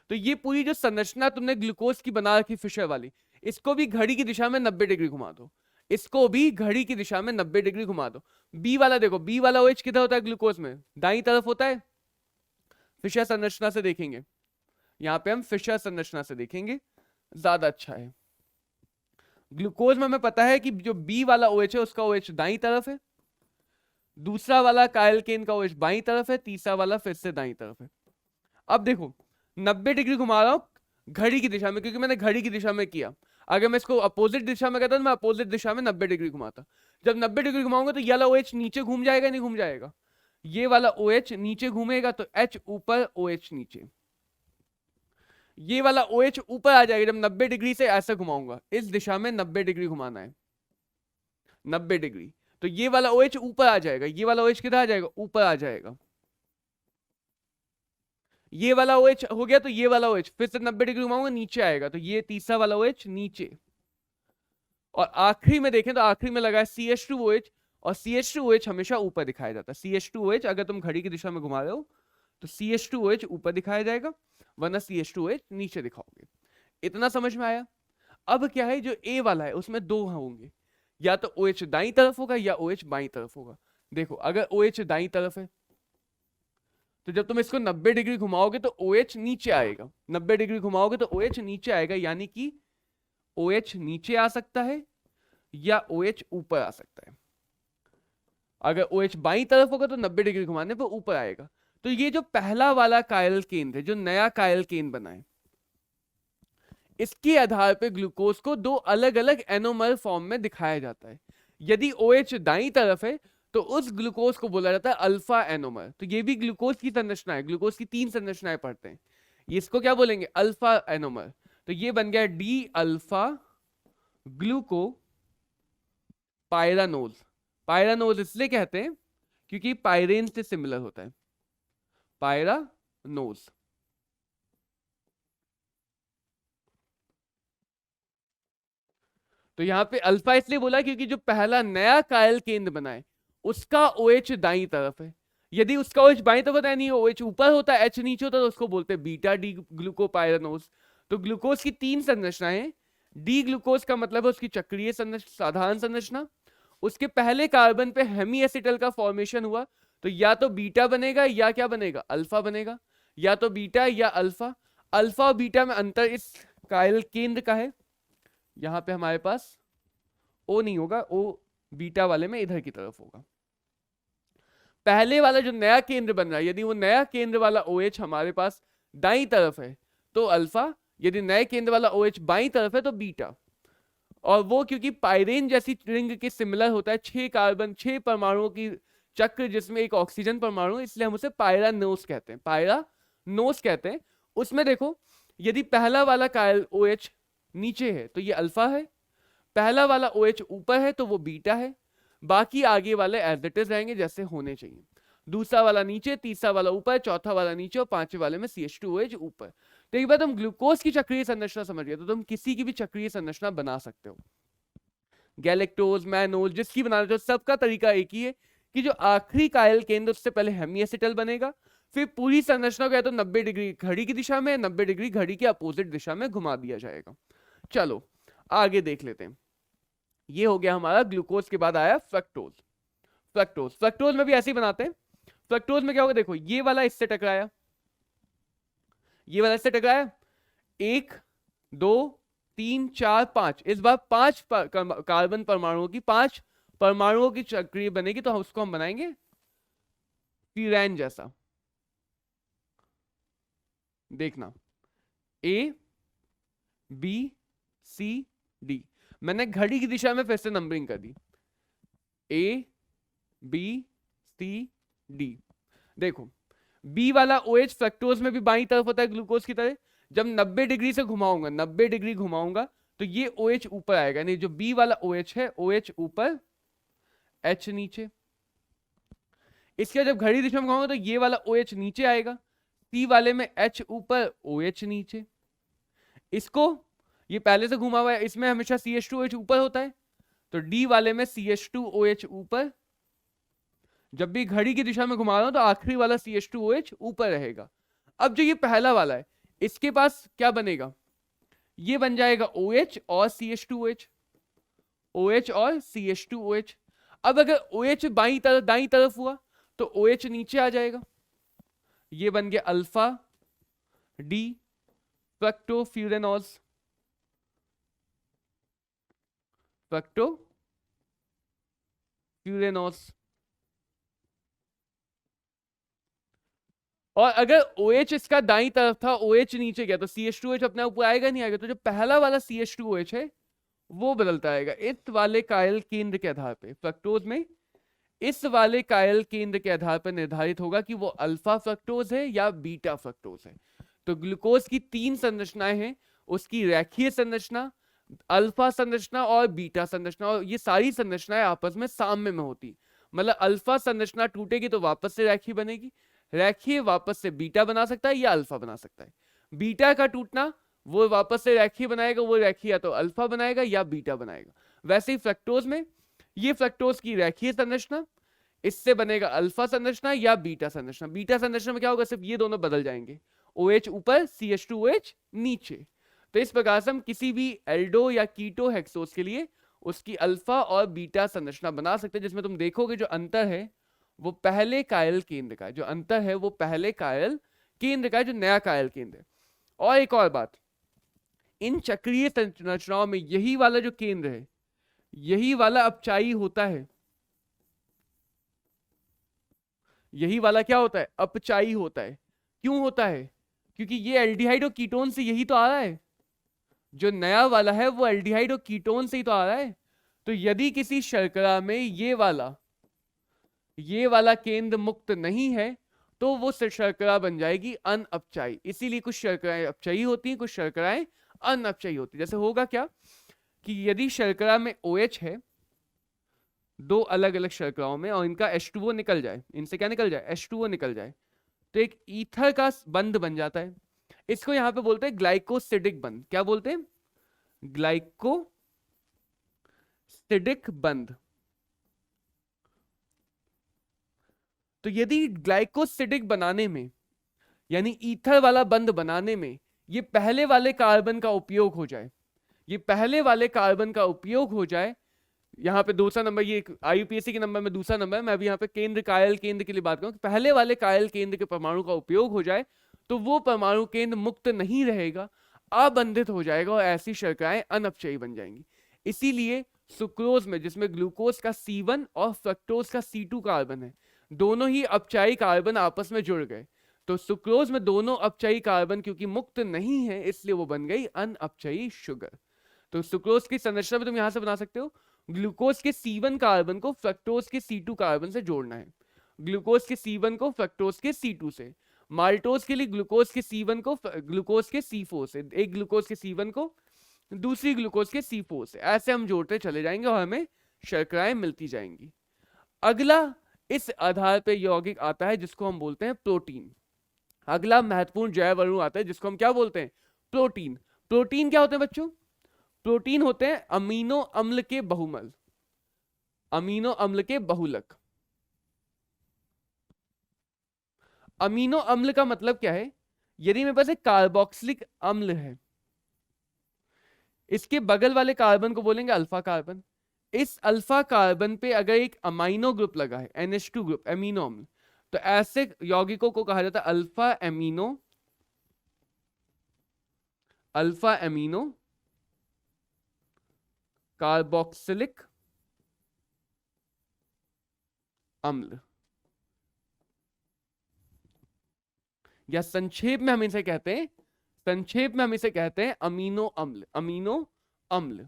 तो ये पूरी जो संरचना तुमने ग्लूकोज की बना रखी फिशर वाली, इसको भी घड़ी की दिशा में 90 डिग्री घुमा दो, इसको भी घड़ी की दिशा में 90 डिग्री घुमा दो। बी वाला देखो, बी वाला OH किधर होता है ग्लूकोज में? दाईं तरफ होता है। फिशर संरचना से देखेंगे, यहां पे हम फिशर संरचना से देखेंगे, ज्यादा अच्छा है। ग्लूकोज में हमें पता है कि जो बी वाला OH है उसका OH दाईं तरफ है, दूसरा वाला कायल केन का OH बाईं तरफ है, तीसरा वाला फिर से दाईं तरफ है। अब देखो 90 डिग्री घुमा रहा हूं घड़ी की दिशा में, क्योंकि मैंने घड़ी की दिशा में किया। अगर मैं इसको अपोजिट दिशा में करता तो मैं अपोजिट दिशा में 90 डिग्री घुमाता। जब 90 डिग्री घुमाऊंगा तो ये वाला OH नीचे घूम जाएगा, नहीं घूम जाएगा? ये वाला OH नीचे घूमेगा, तो H ऊपर OH नीचे, ये वाला OH ऊपर आ जाएगा। जब 90 डिग्री से ऐसे घुमाऊंगा, इस दिशा में 90 डिग्री घुमाना है, 90 डिग्री, तो ये वाला OH ऊपर आ जाएगा, ये वाला OH किधर आ जाएगा? ऊपर आ जाएगा। ये वाला OH हो गया, तो ये वाला OH फिर से 90 डिग्री घुमाऊंगा, नीचे आएगा, तो ये तीसरा वाला OH नीचे। और आखिरी में देखें तो आखिरी में लगा है CH2OH, और CH2OH हमेशा ऊपर दिखाया जाता है। CH2OH अगर तुम घड़ी की दिशा में घुमा रहे हो तो CH2OH ऊपर दिखाया जाएगा, वरना CH2OH नीचे दिखाओगे। इतना समझ में आया? अब क्या है, जो A वाला है उसमें 2 होंगे, या तो OH दाईं तरफ होगा या OH बाईं तरफ होगा। देखो, अगर OH दाईं तरफ है तो जब तुम इसको 90 डिग्री घुमाओगे तो OH नीचे आएगा, 90 डिग्री घुमाओगे तो OH नीचे आएगा, यानी कि OH नीचे आ सकता है या OH ऊपर आ सकता है। अगर OH बाईं तरफ होगा तो 90 डिग्री घुमाने पर ऊपर आएगा। तो ये जो पहला वाला कायल केंद्र है, जो नया कायल केंद्र बना है, इसके आधार पर ग्लूकोज को 2 अलग अलग एनोमर फॉर्म में दिखाया जाता है। यदि OH दाईं तरफ है तो उस ग्लूकोज को बोला जाता है अल्फा एनोमर। तो ये भी ग्लूकोज की संरचना है, ग्लूकोज की 3 संरचनाएं पढ़ते हैं, इसको क्या बोलेंगे, अल्फा एनोमर। तो ये बन गया डी अल्फा ग्लूको पायरानोज। पायरानोज इसलिए कहते हैं क्योंकि पायरेन से सिमिलर होता है, पायरानोज। तो यहां पे अल्फा इसलिए बोला क्योंकि जो पहला नया कायल केंद्र बना है उसका OH दाई तरफ है। यदि उसका OH बाई तरफ होता है, नहीं OH ऊपर होता है, H नीचे होता है, तो उसको बोलते हैं बीटा डी ग्लूकोपायरानोज। तो ग्लूकोज की 3 संरचनाएं। डी ग्लूकोज का मतलब है उसकी चक्रीय संरचना, साधारण संरचना। उसके पहले कार्बन पे हेमी एसिटल का फॉर्मेशन हुआ, तो या तो बीटा बनेगा या क्या बनेगा, अल्फा बनेगा, या तो बीटा या अल्फा। अल्फा और बीटा में अंतर इस कायल केंद्र का है, यहां पे हमारे पास O नहीं होगा, O बीटा वाले में इधर की तरफ होगा। पहले वाला जो नया केंद्र बन रहा है, यदि वो नया केंद्र वाला OH हमारे पास दाई तरफ है तो अल्फा, यदि नए केंद्र वाला OH बाई तरफ है तो बीटा। और वो क्योंकि पायरेन जैसी रिंग के सिमिलर होता है, 6 कार्बन 6 परमाणुओं की चक्र जिसमें एक ऑक्सीजन परमाणु, इसलिए हम उसे पायरानोस कहते हैं, पायरानोस कहते हैं। उसमें देखो, यदि पहला वाला कायल OH नीचे है तो ये अल्फा है, पहला वाला OH ऊपर है तो वो बीटा है, बाकी आगे वाले एज इट इज रहेंगे जैसे होने चाहिए। दूसरा वाला नीचे, तीसरा वाला ऊपर, चौथा वाला नीचे और पांचवें वाले में CH2OH ऊपर। तो एक बार तुम ग्लूकोज की चक्रीय संरचना समझ गए तो तुम किसी की भी चक्रीय संरचना बना सकते हो, गैलेक्टोज, मैनोज, जिसकी बनाना चाहो, सबका तरीका एक ही है कि जो आखिरी कायल केंद्र उससे पहले हेमी एसिटल बनेगा, फिर पूरी संरचना को या तो 90 डिग्री घड़ी की दिशा में, 90 डिग्री घड़ी के अपोजिट दिशा में घुमा दिया जाएगा। चलो आगे देख लेते हैं। ये हो गया हमारा ग्लूकोज के बाद आया फ्रक्टोज। फ्रक्टोज, फ्रक्टोज में भी ऐसे ही बनाते हैं। फ्रक्टोज में क्या होगा, देखो ये वाला इससे टकराया, ये वाला इससे टकराया, 1 2 3 4 5, इस बार 5 कार्बन परमाणुओं की 5 परमाणुओं की चक्रीय बनेगी, तो उसको हम बनाएंगे पीरैन जैसा। देखना A B C D, मैंने घड़ी की दिशा में फिर से नंबरिंग कर दी, A B C D। देखो B वाला OH फ्रक्टोज में भी बाईं तरफ होता है ग्लूकोज की तरह। जब 90 डिग्री से घुमाऊंगा, 90 डिग्री घुमाऊंगा तो ये OH ऊपर आएगा, नहीं जो B वाला OH है, OH ऊपर H नीचे। इसके जब घड़ी दिशा में घुमाऊंगा तो ये वाला OH नीचे आएगा, C वाले में H ऊपर OH नीचे। इसको ये पहले से घुमा हुआ है, इसमें हमेशा CH2OH ऊपर होता है, तो D वाले में CH2OH ऊपर। जब भी घड़ी की दिशा में घुमा रहा हूं तो आखिरी वाला CH2OH ऊपर रहेगा। अब जो ये पहला वाला है इसके पास क्या बनेगा, ये बन जाएगा OH और CH2OH, OH और CH2OH। अब अगर OH बाई तरफ दाई तरफ हुआ तो OH नीचे आ जाएगा, ये बन गया अल्फा डी फ्रक्टोफ्यूरेनॉल, फ्रक्टोफ्यूरेनॉल। और अगर OH इसका दाई तरफ था, OH नीचे गया तो CH2OH अपने ऊपर आएगा नहीं आएगा, तो जो पहला वाला CH2OH है वो बदलता आएगा इस वाले कायल केंद्र के आधार पे। फ्रक्टोज में इस वाले कायल केंद्र के आधार पर निर्धारित होगा कि वो अल्फा फ्रक्टोज है या बीटा फ्रक्टोज है। तो ग्लूकोज की 3 संरचनाएं हैं, उसकी रेखीय संरचना, अल्फा संरचना और बीटा संरचना, और ये सारी संरचनाएं आपस में साम्य में होती। मतलब अल्फा संरचना टूटेगी तो वापस से रेखीय बनेगी, रेखीय वापस से बीटा बना सकता है या अल्फा बना सकता है। बीटा का टूटना वो वापस से रेखीय बनाएगा, वो रेखीय या तो अल्फा बनाएगा या बीटा बनाएगा। वैसे ही फ्रक्टोज में ये फ्रक्टोज की रेखीय संरचना, इससे बनेगा अल्फा संरचना या बीटा संरचना। बीटा संरचना में क्या होगा, सिर्फ ये दोनों बदल जाएंगे, OH ऊपर CH2OH नीचे। तो इस प्रकार से हम किसी भी एल्डो या कीटो हेक्सोस के लिए उसकी अल्फा और बीटा संरचना बना सकते हैं, जिसमें तुम देखोगे जो अंतर है वो पहले कायल केंद्र का, जो अंतर है वो पहले कायल केंद्र का, जो नया कायल केंद्र है। और एक और बात, इन चक्रीय संरचनाओं में यही वाला जो केंद्र है, यही वाला अपचायी होता है, यही वाला क्या होता है, अपचायी होता है। क्यों होता है, क्योंकि ये एल्डिहाइड और कीटोन से यही तो आ रहा है, जो नया वाला है वो एल्डिहाइड और कीटोन से ही तो आ रहा है। तो यदि किसी शर्करा में ये वाला ये वाला केंद्र मुक्त नहीं है तो वो शर्करा बन जाएगी अनअपचायी। इसीलिए कुछ शर्कराएं अपचयी होती हैं, कुछ शर्कराएं अनअपचयी होती है। जैसे होगा क्या कि यदि शर्करा में OH है दो अलग अलग शर्कराओं में और इनका H2O निकल जाए, इनसे क्या निकल जाए, H2O निकल जाए, तो एक ईथर का बंध बन जाता है। इसको यहां पे बोलते हैं ग्लाइकोसिडिक बंध। क्या बोलते हैं, ग्लाइकोसिडिक बंध। तो यदि ग्लाइकोसिडिक बनाने में यानी ईथर वाला बंध बनाने में ये पहले वाले कार्बन का उपयोग हो जाए, ये पहले वाले कार्बन का उपयोग हो जाए, यहाँ पे दूसरा नंबर, ये IUPAC के नंबर में दूसरा नंबर है, मैं अभी यहाँ पे केंद्र कायल केंद्र के लिए बात करूं, पहले वाले कायल केंद्र के परमाणु का उपयोग हो जाए तो वो परमाणु केंद्र मुक्त नहीं रहेगा, अबंधित हो जाएगा और ऐसी शर्कराएं अनअपचयी बन जाएंगी। इसीलिए सुक्रोज में जिसमें ग्लूकोज का C1 और फ्रक्टोज का C2 कार्बन है, दोनों ही अपचयी कार्बन आपस में जुड़ गए, तो सुक्रोज में दोनों अपचयी कार्बन क्योंकि मुक्त नहीं है इसलिए वो बन गई अनअपचयी शुगर। तो सुक्रोज की संरचना भी तुम यहां से बना सकते हो, ग्लूकोज के C1 कार्बन को फ्रक्टोज के C2 कार्बन से जोड़ना है, ग्लूकोज के C1 को फ्रक्टोज के C2 से, माल्टोज के लिए ग्लूकोज के C1 को ग्लूकोज के C4 से, एक ग्लूकोज के C1 को दूसरी ग्लूकोज के C4 से, ऐसे हम जोड़ते चले जाएंगे और हमें शर्कराएं मिलती जाएंगी। अगला इस आधार पे यौगिक आता है जिसको हम बोलते हैं प्रोटीन। अगला महत्वपूर्ण जैव अणु आता है जिसको हम क्या बोलते हैं, प्रोटीन। प्रोटीन क्या होते हैं बच्चों, प्रोटीन होते हैं अमीनो अम्ल के बहुमल, अमीनो अम्ल के बहुलक। अमीनो अम्ल का मतलब क्या है, यदि मेरे पास एक कार्बोक्सिलिक अम्ल है, इसके बगल वाले कार्बन को बोलेंगे अल्फा कार्बन, इस अल्फा कार्बन पे अगर एक अमाइनो ग्रुप लगा है, NH2 ग्रुप, अमीनो अम्ल, तो ऐसे यौगिकों को कहा जाता है अल्फा एमिनो कार्बोक्सिलिक अम्ल, या संक्षेप में हम इसे कहते हैं, अमीनो अम्ल, अमीनो अम्ल।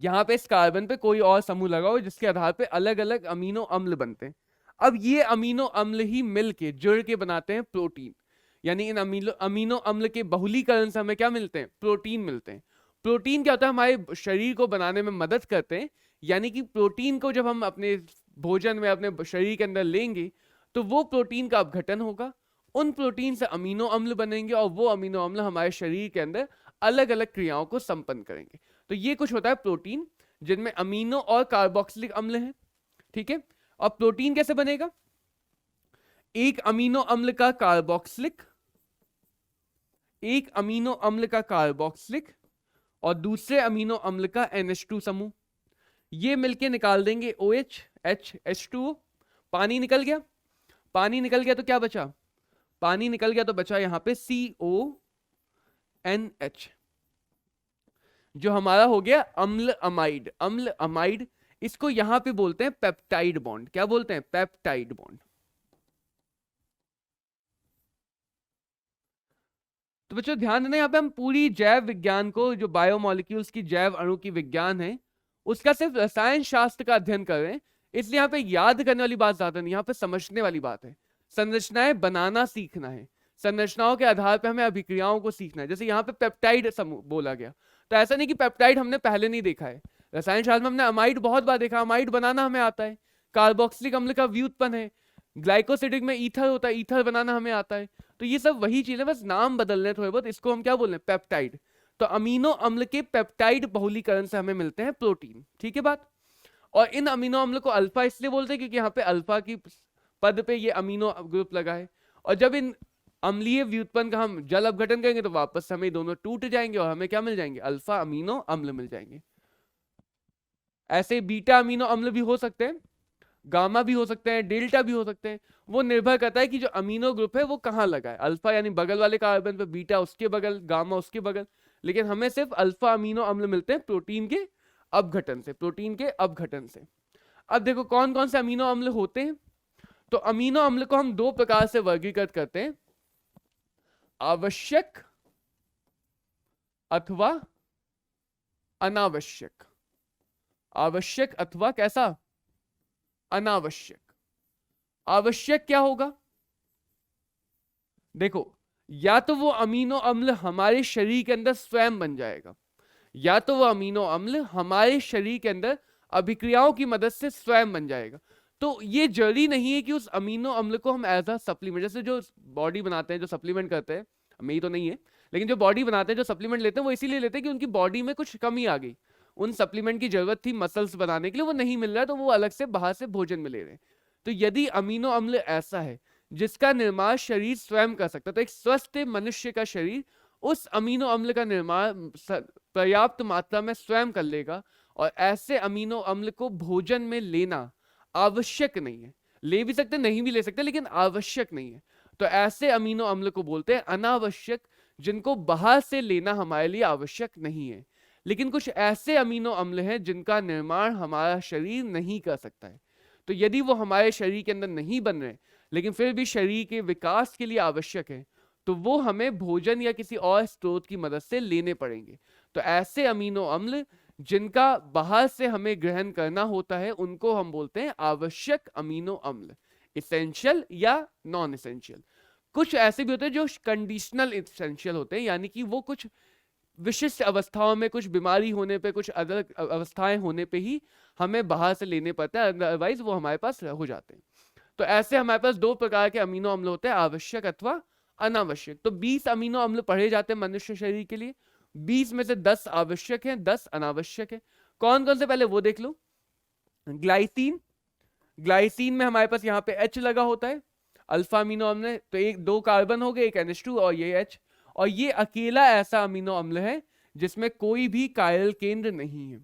यहां पे इस कार्बन पे कोई और समूह लगा हो जिसके आधार पे अलग अलग अमीनो अम्ल बनते हैं। अब ये अमीनो अम्ल ही मिलके जुड़ के बनाते हैं प्रोटीन, यानी इन अमीनो अम्ल के बहुलीकरण से हमें क्या मिलते हैं, प्रोटीन मिलते हैं। प्रोटीन क्या होता है, हमारे शरीर को बनाने में मदद करते हैं, यानी कि प्रोटीन को जब हम अपने भोजन में अपने शरीर के अंदर लेंगे तो वो प्रोटीन का अपघटन होगा, उन प्रोटीन से अमीनो अम्ल बनेंगे और वो अमीनो अम्ल हमारे शरीर के अंदर अलग अलग क्रियाओं को संपन्न करेंगे। तो ये कुछ होता है प्रोटीन, जिनमें अमीनो और कार्बोक्सिलिक अम्ल हैं, ठीक है। और प्रोटीन कैसे बनेगा, एक अमीनो अम्ल का कार्बोक्सिलिक, एक अमीनो अम्ल का कार्बोक्सिलिक और दूसरे अमीनो अम्ल का NH2 समूह, ये मिलके निकाल देंगे OH, H2O, पानी निकल गया, पानी निकल गया तो क्या बचा, पानी निकल गया तो बचा यहां पे CONH, जो हमारा हो गया अम्ल अमाइड, अम्ल अमाइड। इसको यहां पे बोलते हैं पेप्टाइड बॉन्ड। क्या बोलते हैं, पेप्टाइड बॉन्ड। तो बच्चों ध्यान देना, यहाँ पे हम पूरी जैव विज्ञान को, जो बायोमोलिक्यूल्स की जैव अणु की विज्ञान है, उसका सिर्फ रसायन शास्त्र का अध्ययन कर रहे हैं, इसलिए यहाँ पे याद करने वाली बात ज्यादा नहीं, यहाँ पे समझने वाली बात है। संरचनाएं बनाना सीखना है, संरचनाओं के आधार पर हमें अभिक्रियाओं को सीखना है। जैसे यहाँ पे पेप्टाइड बोला गया, तो ऐसा नहीं कि पेप्टाइड हमने पहले नहीं देखा है, रसायन शास्त्र में हमने अमाइड बहुत बार देखा, अमाइड बनाना हमें आता है, कार्बोक्सिलिक अम्ल का व्युत्पन्न है, ग्लाइकोसिडिक में ईथर होता है, ईथर बनाना हमें आता है। तो ये सब वही चीजें, बस नाम बदलने थोड़े बहुत। इसको हम क्या बोल रहे हैं, पेप्टाइड। तो अमीनो अम्ल के पेप्टाइड बहुलीकरण से हमें मिलते हैं प्रोटीन, ठीक है बात। और इन अमीनो अम्ल को अल्फा इसलिए बोलते हैं क्योंकि यहाँ पे अल्फा की पद पे ये अमीनो ग्रुप लगा है, और जब इन अम्लीय व्युत्पन्न का हम जल अपघटन करेंगे तो वापस हमें दोनों टूट जाएंगे और हमें क्या मिल जाएंगे, अल्फा अमीनो अम्ल मिल जाएंगे। ऐसे बीटा अमीनो अम्ल भी हो सकते हैं, गामा भी हो सकते हैं, डेल्टा भी हो सकते हैं, वो निर्भर करता है कि जो अमीनो ग्रुप है वो कहाँ लगा है। अल्फा यानी बगल वाले कार्बन पे, बीटा उसके बगल, गामा उसके बगल, लेकिन हमें सिर्फ अल्फा अमीनो अम्ल मिलते हैं प्रोटीन के अपघटन से, प्रोटीन के अपघटन से। अब देखो कौन कौन से अमीनो अम्ल होते हैं। तो अमीनो अम्ल को हम दो प्रकार से वर्गीकृत करते हैं, आवश्यक अथवा अनावश्यक। आवश्यक अथवा कैसा, अनावश्यक। आवश्यक क्या होगा? देखो, या तो वो अमीनो अम्ल हमारे शरीर के अंदर स्वयं बन जाएगा, या तो वो अमीनो अम्ल हमारे शरीर के अंदर अभिक्रियाओं की मदद से स्वयं बन जाएगा। तो ये जरूरी नहीं है कि उस अमीनो अम्ल को हम एज अ सप्लीमेंट, जैसे जो बॉडी बनाते हैं, जो सप्लीमेंट करते हैं, मेरी तो नहीं है, लेकिन जो बॉडी बनाते हैं, जो सप्लीमेंट लेते हैं, वो इसीलिए लेते हैं कि उनकी बॉडी में कुछ कमी आ गई, उन सप्लीमेंट की जरूरत थी मसल्स बनाने के लिए, वो नहीं मिल रहा है, तो वो अलग से बाहर से भोजन में ले रहे हैं। तो यदि अमीनो अम्ल ऐसा है जिसका निर्माण शरीर स्वयं कर सकता है, तो एक स्वस्थ मनुष्य का शरीर उस अमीनो अम्ल का निर्माण पर्याप्त मात्रा में स्वयं कर लेगा, और ऐसे अमीनो अम्ल को भोजन में लेना आवश्यक नहीं है। ले भी सकते, नहीं भी ले सकते, लेकिन आवश्यक नहीं है। तो ऐसे अमीनो अम्ल को बोलते हैं अनावश्यक, जिनको बाहर से लेना हमारे लिए आवश्यक नहीं है। लेकिन कुछ ऐसे अमीनो अम्ल हैं जिनका निर्माण हमारा शरीर नहीं कर सकता है। तो यदि वो हमारे शरीर के अंदर नहीं बन रहे, लेकिन फिर भी शरीर के विकास के लिए आवश्यक है, तो वो हमें भोजन या किसी और स्रोत की मदद से लेने पड़ेंगे। तो ऐसे अमीनो अम्ल जिनका बाहर से हमें ग्रहण करना होता है, उनको हम बोलते हैं आवश्यक अमीनो अम्ल, इसेंशियल या नॉन इसेंशियल। कुछ ऐसे भी होते हैं जो कंडीशनल इसेंशियल होते हैं, यानी कि वो कुछ विशिष्ट अवस्थाओं में, कुछ बीमारी होने पे, कुछ अलग अवस्थाएं होने पे ही हमें बाहर से लेने पड़ते हैं, अदरवाइज वो हमारे पास हो जाते हैं। तो ऐसे हमारे पास दो प्रकार के अमीनो अम्ल होते हैं, आवश्यक अथवा अनावश्यक। तो 20 अमीनो अम्ल पढ़े जाते हैं मनुष्य शरीर के लिए, 20 में से 10 आवश्यक हैं, 10 अनावश्यक है। कौन कौन से, पहले वो देख लो। ग्लाइसिन, ग्लाइसिन में हमारे पास यहाँ पे H लगा होता है, अल्फा अमीनो अम्ल है, तो एक दो कार्बन हो गए, एक NH2 और ये H, और ये अकेला ऐसा अमीनो अम्ल है जिसमें कोई भी कायरल केंद्र नहीं है,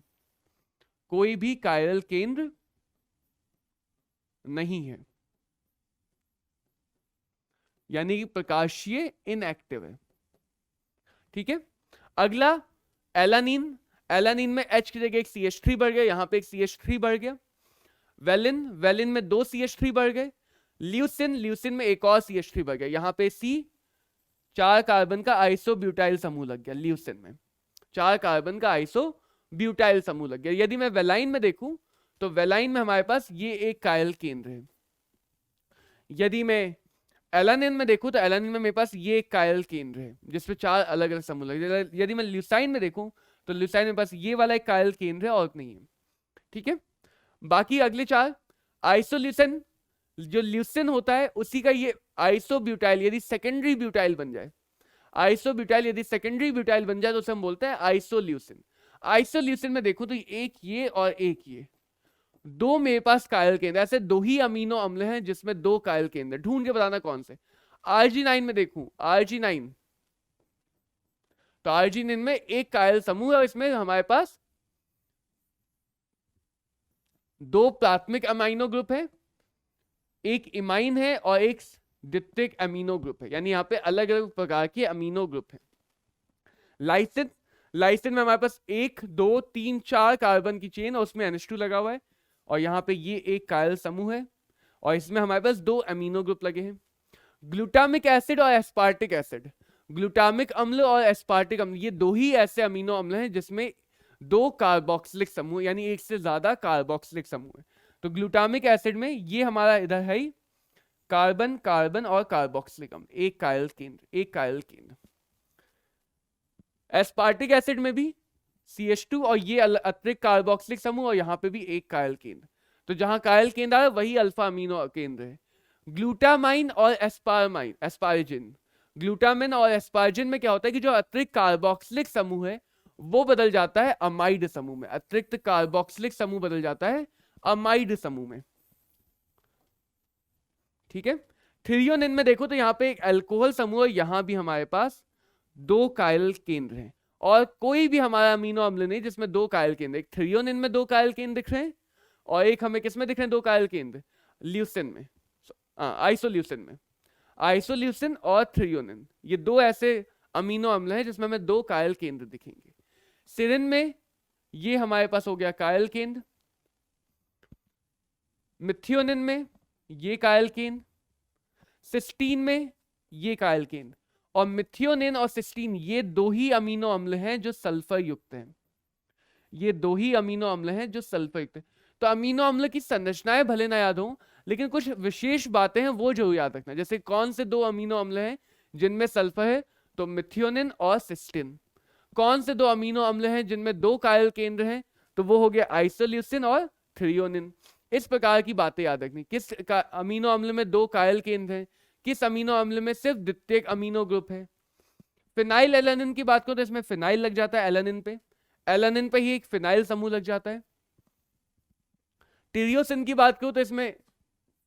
कोई भी कायरल केंद्र नहीं है, यानी कि प्रकाशीय इनएक्टिव है। ठीक है। अगला एलानिन, एलानिन में H की जगह एक CH3 बढ़ गया, यहां पे एक CH3 बढ़ गया। वेलिन, वेलिन में 2 CH3 बढ़ गए। ल्यूसिन, ल्यूसिन में एक और CH3 बढ़ गया, यहां पे C 4 कार्बन का आइसोब्यूटाइल समूह लग गया। ल्यूसिन में 4 कार्बन का आइसोब्यूटाइल समूह लग गया। यदि मैं वेलाइन में देखूं, तो वेलाइन में हमारे पास ये एक कायल केंद्र है। यदि मैं एलानिन में देखूं, तो एलानिन में मेरे पास ये एक कायल केंद्र है जिसपे 4 अलग अलग समूह लगे। यदि मैं ल्यूसाइन में देखूं, तो ल्यूसाइन में पास ये वाला एक कायल केंद्र है और नहीं है। ठीक है। बाकी अगले 4 आइसोल्यूसिन, जो ल्यूसिन होता है उसी का ये आइसोब्यूटाइल, यदि सेकेंडरी ब्यूटाइल बन जाए, आइसोब्यूटाइल यदि सेकेंडरी ब्यूटाइल बन जाए तो उसे हम बोलते हैं आइसोल्यूसिन। आइसोल्यूसिन में देखूं तो एक ये और एक ये, दो मेरे पास कायल केंद्र, ऐसे 2 ही अमीनो अम्ल हैं जिसमें 2 कायल केंद्र। ढूंढ के बताना कौन से। आर्जिनाइन में देखूं, आर्जिनाइन, तो आर्जिनिन में एक कायल समूह है, इसमें हमारे पास 2 प्राथमिक अमीनो ग्रुप है, एक इमाइन है और एक द्वितीयक अमीनो ग्रुप है, यानी यहाँ पे अलग अलग प्रकार के अमीनो ग्रुप हैं। लाइसिन, लाइसिन में हमारे पास 1 2 3 4 कार्बन की चेन और उसमें NH2 लगा हुआ है, और यहाँ पे ये एक कायल समूह है, और इसमें हमारे पास 2 अमीनो ग्रुप लगे हैं। ग्लूटामिक एसिड और एस्पार्टिक एसिड, ग्लूटामिक अम्ल और एस्पार्टिक अम्ल, ये 2 ही ऐसे अमीनो अम्ल हैं जिसमें 2 कार्बोक्सिलिक समूह, यानी एक से ज्यादा कार्बोक्सिलिक समूह है। तो ग्लूटामिक एसिड में ये हमारा इधर है कार्बन, कार्बन और कार्बोक्सिलिक अम्ल, एक कायल केंद्र, एक कायल केंद्र। एस्पार्टिक एसिड में भी CH2 और ये अतिरिक्त कार्बोक्सिलिक समूह, और यहाँ पे भी एक कायल केंद्र। तो जहां कायल केंद्र है वही अल्फा अमीनो केंद्र है। ग्लूटामाइन और एस्पारमाइन, एस्पार्जिन, ग्लूटामिन और एस्पार्जिन में क्या होता है कि जो अतिरिक्त कार्बोक्सिलिक समूह है वो बदल जाता है अमाइड समूह में, अतिरिक्त कार्बोक्सिलिक समूह बदल जाता है अमाइड समूह में। ठीक है। थ्रियोनिन में देखो तो यहाँ पे एक अल्कोहल समूह है, यहां भी हमारे पास 2 कायल केंद्र हैं, और कोई भी हमारा अमीनो अम्ल नहीं जिसमें 2 कायल केंद्र। एक थ्रियोनिन में 2 कायल केंद्र दिख रहे हैं, और एक हमें किसमें दिख रहे हैं 2 कायल केंद्र, ल्यूसिन में, आइसोल्यूसिन में। आइसोल्यूसिन और थ्रियोनिन, ये 2 ऐसे अमीनो अम्ल हैं जिसमें हमें 2 कायल केंद्र दिखेंगे। सिरिन में ये हमारे पास हो गया कायल केंद्र, मिथियोनिन में ये कायल केंद्र, सिस्टीन में ये कायल केंद्र, और मिथियोनिन और सिस्टीन ये 2 ही अमीनो अम्ल हैं जो सल्फर युक्त हैं, ये 2 ही अमीनो अम्ल हैं जो सल्फर युक्त हैं। तो अमीनो अम्ल की संरचनाएं भले ना याद हो, लेकिन कुछ विशेष बातें हैं वो जरूर याद रखना। जैसे कौन से 2 अमीनो अम्ल हैं जिनमें सल्फर है, तो मिथियोनिन और सिस्टीन। कौन से 2 अमीनो अम्ल हैं जिनमें 2 कायल केंद्र हैं, तो वो हो गया आइसोल्यूसिन और थ्रियोनिन। इस प्रकार की बातें याद रखनी। किस अमीनो अम्ल में 2 कायल केंद्र हैं, किस अमीनो अम्ल में सिर्फ द्वितीयक अमीनो ग्रुप है। फिनाइल एलानिन की बात करो तो इसमें फिनाइल लग जाता है एलानिन पे, एलानिन पे ही एक फिनाइल समूह लग जाता है। टीरियोसिन की बात करो तो इसमें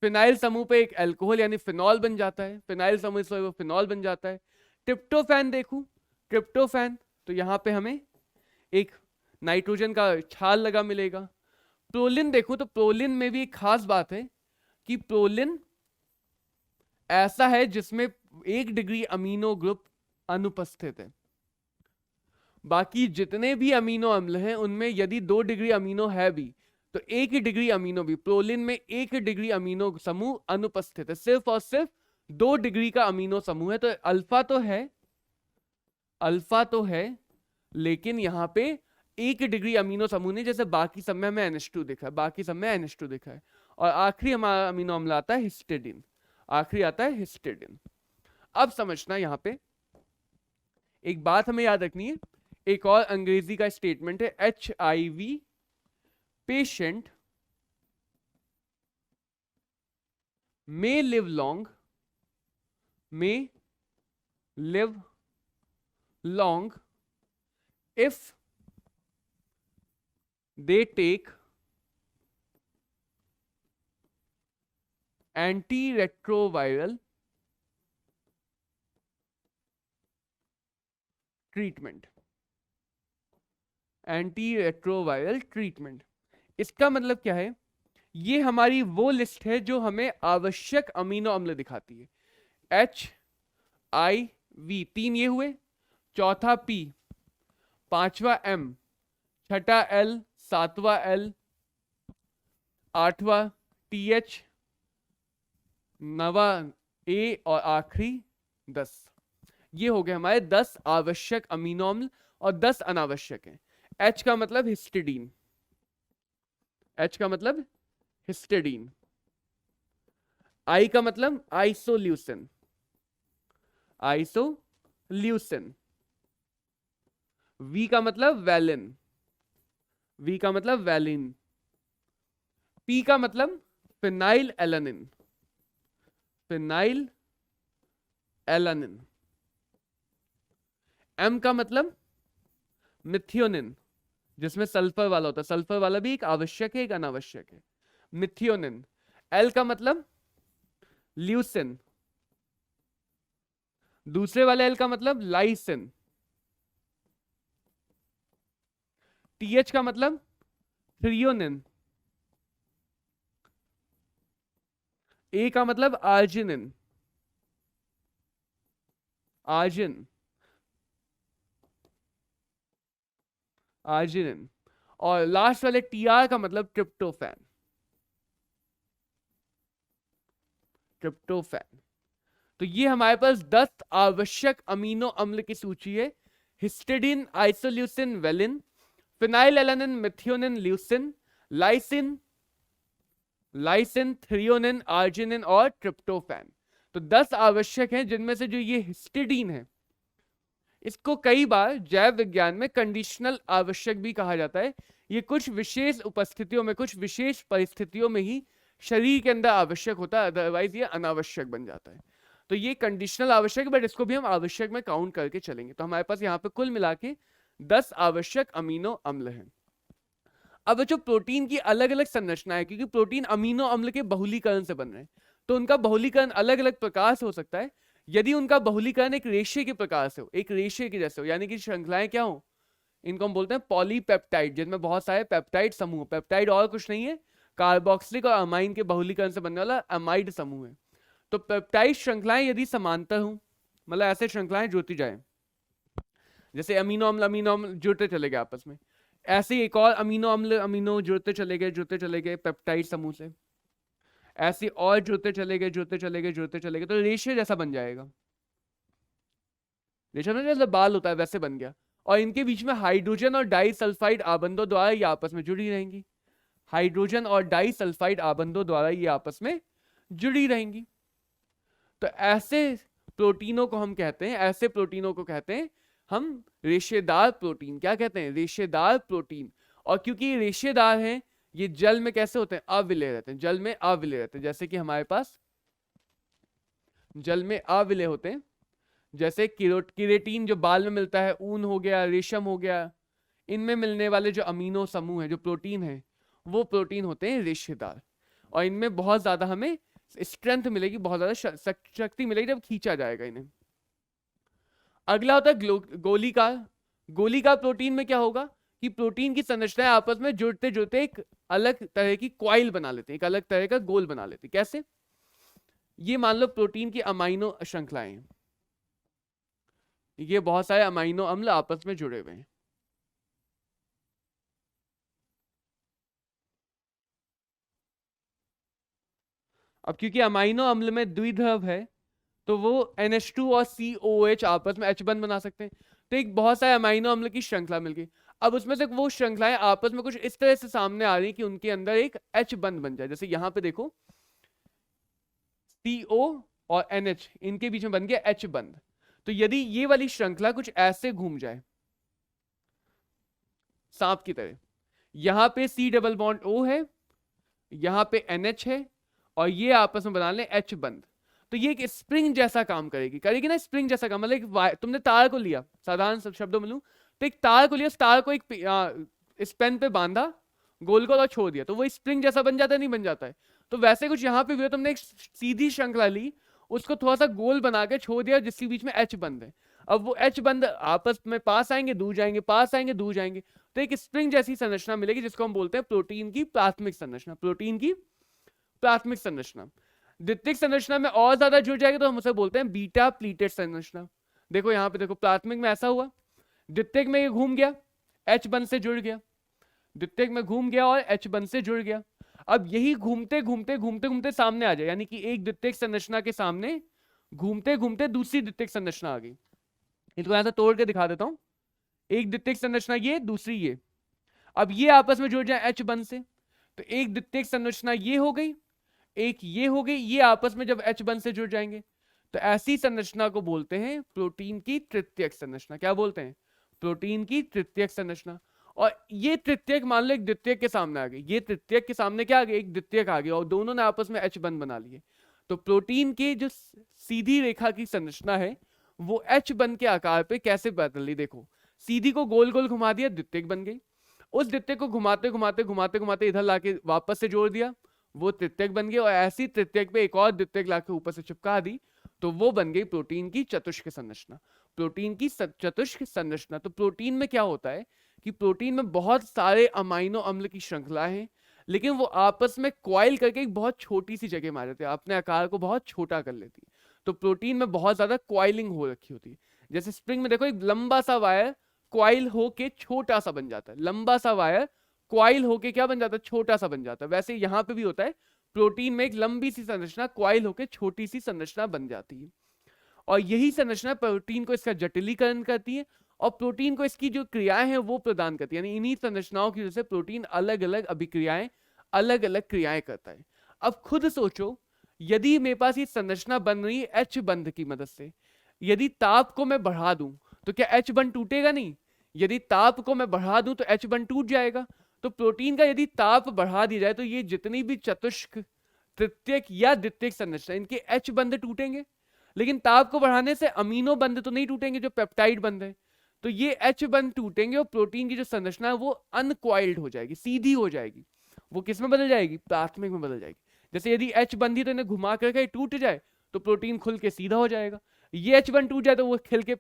फिनाइल समूह पे एक अल्कोहल यानी फिनॉल बन जाता है, फिनाइल समूह से वो फिनॉल बन जाता है। ट्रिप्टोफैन देखूं, ट्रिप्टोफैन तो यहाँ पे हमें एक नाइट्रोजन का छाल लगा मिलेगा। प्रोलिन देखो तो प्रोलिन में भी एक खास बात है कि प्रोलिन ऐसा है जिसमें 1 डिग्री अमीनो ग्रुप अनुपस्थित है। बाकी जितने भी अमीनो अम्ल हैं उनमें यदि 2 डिग्री अमीनो है भी तो 1 डिग्री अमीनो भी, प्रोलिन में 1 डिग्री अमीनो समूह अनुपस्थित है, सिर्फ और सिर्फ 2 डिग्री का अमीनो समूह है। तो अल्फा तो है लेकिन यहाँ पे 1 डिग्री अमीनो समूह नहीं, जैसे बाकी सब में हमें NH2 दिखा है, बाकी सब में NH2 दिखा है। और आखिरी हमारा अमीनो अम्ल आता है हिस्टिडीन, आखिरी आता है हिस्टिडीन। अब समझना यहाँ पे एक बात हमें याद रखनी है, एक और अंग्रेजी का स्टेटमेंट है, HIV patient may live long if they take antiretroviral treatment। Antiretroviral treatment इसका मतलब क्या है, ये हमारी वो लिस्ट है जो हमें आवश्यक अमीनो अम्ल दिखाती है। HIV 3 ये हुए, चौथा P, 5वां M, छठा L, 7वां L, 8वां TH, 9वां A और आखिरी 10। ये हो गए हमारे 10 आवश्यक अमीनो अम्ल और 10 अनावश्यक हैं। H का मतलब हिस्टिडीन, H का मतलब हिस्टिडीन। I का मतलब आइसोल्यूसिन, आइसोल्यूसिन। V का मतलब वैलिन, V का मतलब वैलिन। P का मतलब phenyl alanine, phenyl alanine. M का मतलब मिथियोनिन, जिसमें सल्फर वाला होता है, सल्फर वाला भी एक आवश्यक है एक अनावश्यक है, मिथियोनिन। L का मतलब ल्यूसिन, दूसरे वाले L का मतलब लाइसिन। TH का मतलब थ्रियोनिन, A का मतलब आर्जिनिन, आर्जिन, आर्जिनिन। और लास्ट वाले TR का मतलब ट्रिप्टोफैन, ट्रिप्टोफैन। तो ये हमारे पास 10 आवश्यक अमीनो अम्ल की सूची है। Histidine, isoleucine, valine, phenyl alanine, methionine, leucine, lysine, threonine, arginine और ट्रिप्टोफैन। तो 10 आवश्यक हैं, जिनमें से जो ये हिस्टिडीन है इसको कई बार जैव विज्ञान में कंडीशनल आवश्यक भी कहा जाता है। ये कुछ विशेष उपस्थितियों में, कुछ विशेष परिस्थितियों में ही शरीर के अंदर आवश्यक होता है, अदरवाइज ये अनावश्यक बन जाता है। तो ये कंडीशनल आवश्यक है, बट इसको भी हम आवश्यक में काउंट करके चलेंगे। तो हमारे पास यहाँ पे कुल मिला के 10 आवश्यक अमीनो अम्ल हैं। अब बच्चों प्रोटीन की अलग अलग संरचना है, क्योंकि प्रोटीन अमीनो अम्ल के बहुलीकरण से बन रहे हैं, तो उनका बहुलीकरण अलग अलग प्रकार से हो सकता है। यदि उनका बहुलीकरण एक रेशे के प्रकार से हो, एक रेशे के जैसे हो, यानी कि श्रृंखलाएं क्या हो, इनको हम बोलते हैं पॉलीपेप्टाइड, जिनमें बहुत सारे पेप्टाइड समूह। पेप्टाइड और कुछ नहीं है, कार्बोक्सिलिक और अमाइन के बहुलीकरण से बनने वाला अमाइड समूह है। तो पेप्टाइड श्रृंखलाएं यदि समांतर हो, मतलब ऐसे श्रृंखलाएं जुड़ती जाए, जैसे अमीनो अम्ल जुड़ते चले गए आपस में, ऐसे एक और अमीनो जुड़ते चले गए पेप्टाइड समूह से, ऐसे और जुड़ते चले गए, तो रेशे जैसा बन जाएगा। रेशे में जैसे बाल होता है वैसे बन गया, और इनके बीच में हाइड्रोजन और डाई सल्फाइड आबंधों द्वारा ये आपस में जुड़ी रहेंगी। हाइड्रोजन और डाई सल्फाइड आबंधों द्वारा ये आपस में जुड़ी रहेंगी। तो ऐसे प्रोटीनों को हम कहते हैं, ऐसे प्रोटीनों को कहते हैं हम रेशेदार प्रोटीन। क्या कहते हैं? रेशेदार प्रोटीन। और क्योंकि ये रेशेदार हैं, ये जल में कैसे होते हैं? अविलेय रहते हैं, जल में अविलेय रहते हैं। जैसे कि हमारे पास जल में अविलेय होते हैं, जैसे किरेटिन जो बाल में मिलता है, ऊन हो गया, रेशम हो गया, इनमें मिलने वाले जो अमीनो समूह है, जो प्रोटीन है, वो प्रोटीन होते हैं रेशेदार। और इनमें बहुत ज्यादा हमें स्ट्रेंथ मिलेगी, बहुत ज्यादा शक्ति मिलेगी जब खींचा जाएगा इन्हें। अगला होता है गोलिकार। गोलिकार प्रोटीन में क्या होगा कि प्रोटीन की संरचनाएं आपस में जुड़ते जुड़ते एक अलग तरह की क्वाइल बना लेते हैं, एक अलग तरह का गोल बना लेते हैं। कैसे? ये मान लो प्रोटीन की अमाइनो श्रृंखलाएं, ये बहुत सारे अमाइनो अम्ल आपस में जुड़े हुए हैं। अब क्योंकि अमाइनो अम्ल में द्विध्रुव है, तो वो NH2 और COH आपस में H बंध बना सकते हैं। तो एक बहुत सारे अमाइनो अम्ल की श्रृंखला मिल गई। अब उसमें से वो श्रृंखलाएं आपस में कुछ इस तरह से सामने आ रही है कि उनके अंदर एक H बंध बन जाए। जैसे यहां पे देखो, CO और NH, इनके बीच में बन गया H बंध। तो यदि ये वाली श्रृंखला कुछ ऐसे घूम जाए सांप की तरह, यहां पे C डबल बॉन्ड O है, यहां पे NH है, और ये आपस में बना लें H बंध, तो ये एक स्प्रिंग जैसा काम करेगी ना। स्प्रिंग जैसा काम मतलब तुमने तार को लिया, साधारण शब्दों में लूं तो एक तार को लिया, तार को एक इस पेन पे बांधा गोल गोल और छोड़ दिया, तो वो स्प्रिंग जैसा बन जाता है, नहीं बन जाता है? तो वैसे कुछ यहाँ पे भी तुमने एक सीधी श्रृंखला ली, उसको थोड़ा सा गोल बना के छोड़ दिया, जिसके बीच में H बंध है। अब वो H बंध आपस में पास आएंगे, दूर जाएंगे, पास आएंगे, दूर जाएंगे, तो एक स्प्रिंग जैसी संरचना मिलेगी, जिसको हम बोलते हैं प्रोटीन की प्राथमिक संरचना। प्रोटीन की प्राथमिक संरचना। द्वितीयक संरचना में और ज्यादा जुड़ जाएगी तो हम उसे बोलते हैं बीटा प्लीटेड संरचना। देखो यहाँ पे देखो, प्राथमिक में ऐसा हुआ, द्वितीयक में ये घूम गया, H बंध से जुड़ गया, द्वितीयक में घूम गया और H बंध से जुड़ गया। अब यही घूमते घूमते घूमते घूमते सामने आ जाए, यानी कि एक द्वितीयक संरचना के सामने घूमते घूमते दूसरी द्वितीयक संरचना आ गई। इसको यहां से तोड़ के दिखा देता हूं। एक द्वितीयक संरचना ये, दूसरी ये। अब ये आपस में जुड़ जाए H बंध से, तो एक द्वितीयक संरचना ये हो गई, एक ये हो गई, ये आपस में जब H बंध से जुड़ जाएंगे तो ऐसी संरचना को बोलते हैं प्रोटीन की तृतीयक संरचना। क्या बोलते हैं? प्रोटीन की तृतीयक संरचना। और ये तृतीयक मान लो एक द्वितीयक के सामने आ गई, ये तृतीयक के सामने क्या आ गया? एक द्वितीयक आ गया, और दोनों ने आपस में H बंध बना लिए। तो प्रोटीन की जो सीधी रेखा की संरचना है वो H बंध के आकार पे कैसे बदल ली। देखो, सीधी को गोल गोल घुमा दिया, द्वितीयक बन गई। उस द्वितीयक को घुमाते घुमाते घुमाते घुमाते इधर लाके वापस से जोड़ दिया, वो तृतीयक बन गई। और ऐसी तृतीयक पे एक और द्वितीयक लाके ऊपर से चिपका दी, तो वो बन गई प्रोटीन की चतुष्क संरचना। प्रोटीन की चतुष्क संरचना। तो प्रोटीन में क्या होता है कि प्रोटीन में बहुत सारे अमाइनो अम्ल की श्रृंखला है, लेकिन वो आपस में क्वाइल करके एक बहुत छोटी सी जगह मार देते हैं, अपने आकार को बहुत छोटा कर लेती है। तो प्रोटीन में बहुत ज्यादा क्वाइलिंग हो रखी होती है। जैसे स्प्रिंग में देखो, एक लंबा सा वायर क्वाइल होके छोटा सा बन जाता है, लंबा सा वायर क्वाइल होके क्या बन जाता है? छोटा सा बन जाता है। वैसे यहाँ पे भी होता है, प्रोटीन में एक लंबी सी संरचना क्वाइल होके छोटी सी संरचना बन जाती है, और यही संरचना प्रोटीन को इसका जटिलीकरण करती है, और प्रोटीन को इसकी जो क्रियाएं हैं वो प्रदान करती है। यानी इन्हीं संरचनाओं की वजह से प्रोटीन अलग अलग अभिक्रियाएं, अलग अलग क्रियाएं करता है। अब खुद सोचो, यदि मेरे पास ये संरचना बन रही है H बंध की मदद से, यदि ताप को मैं बढ़ा दूं तो क्या H बंध टूटेगा? नहीं। यदि ताप को मैं बढ़ा दूं तो H बंध टूट जाएगा। तो प्रोटीन का यदि ताप बढ़ा दी जाए तो ये जितनी भी चतुष्क, तृतीयक या द्वितीयक संरचना, इनके H बंध टूटेंगे। लेकिन ताप को बढ़ाने से अमीनो बंध तो नहीं टूटेंगे, जो पेप्टाइड बंध है, तो ये H बंध टूटेंगे, और प्रोटीन की जो संरचना है वो अनक्वाइल्ड हो जाएगी, सीधी हो जाएगी। वो किस में बदल जाएगी? प्राथमिक में बदल जाएगी। जैसे यदि H बंध ही तो इन्हें घुमा करके टूट जाए तो प्रोटीन खुल के सीधा हो जाएगा। ये H बंध टूट जाए तो वो खुल के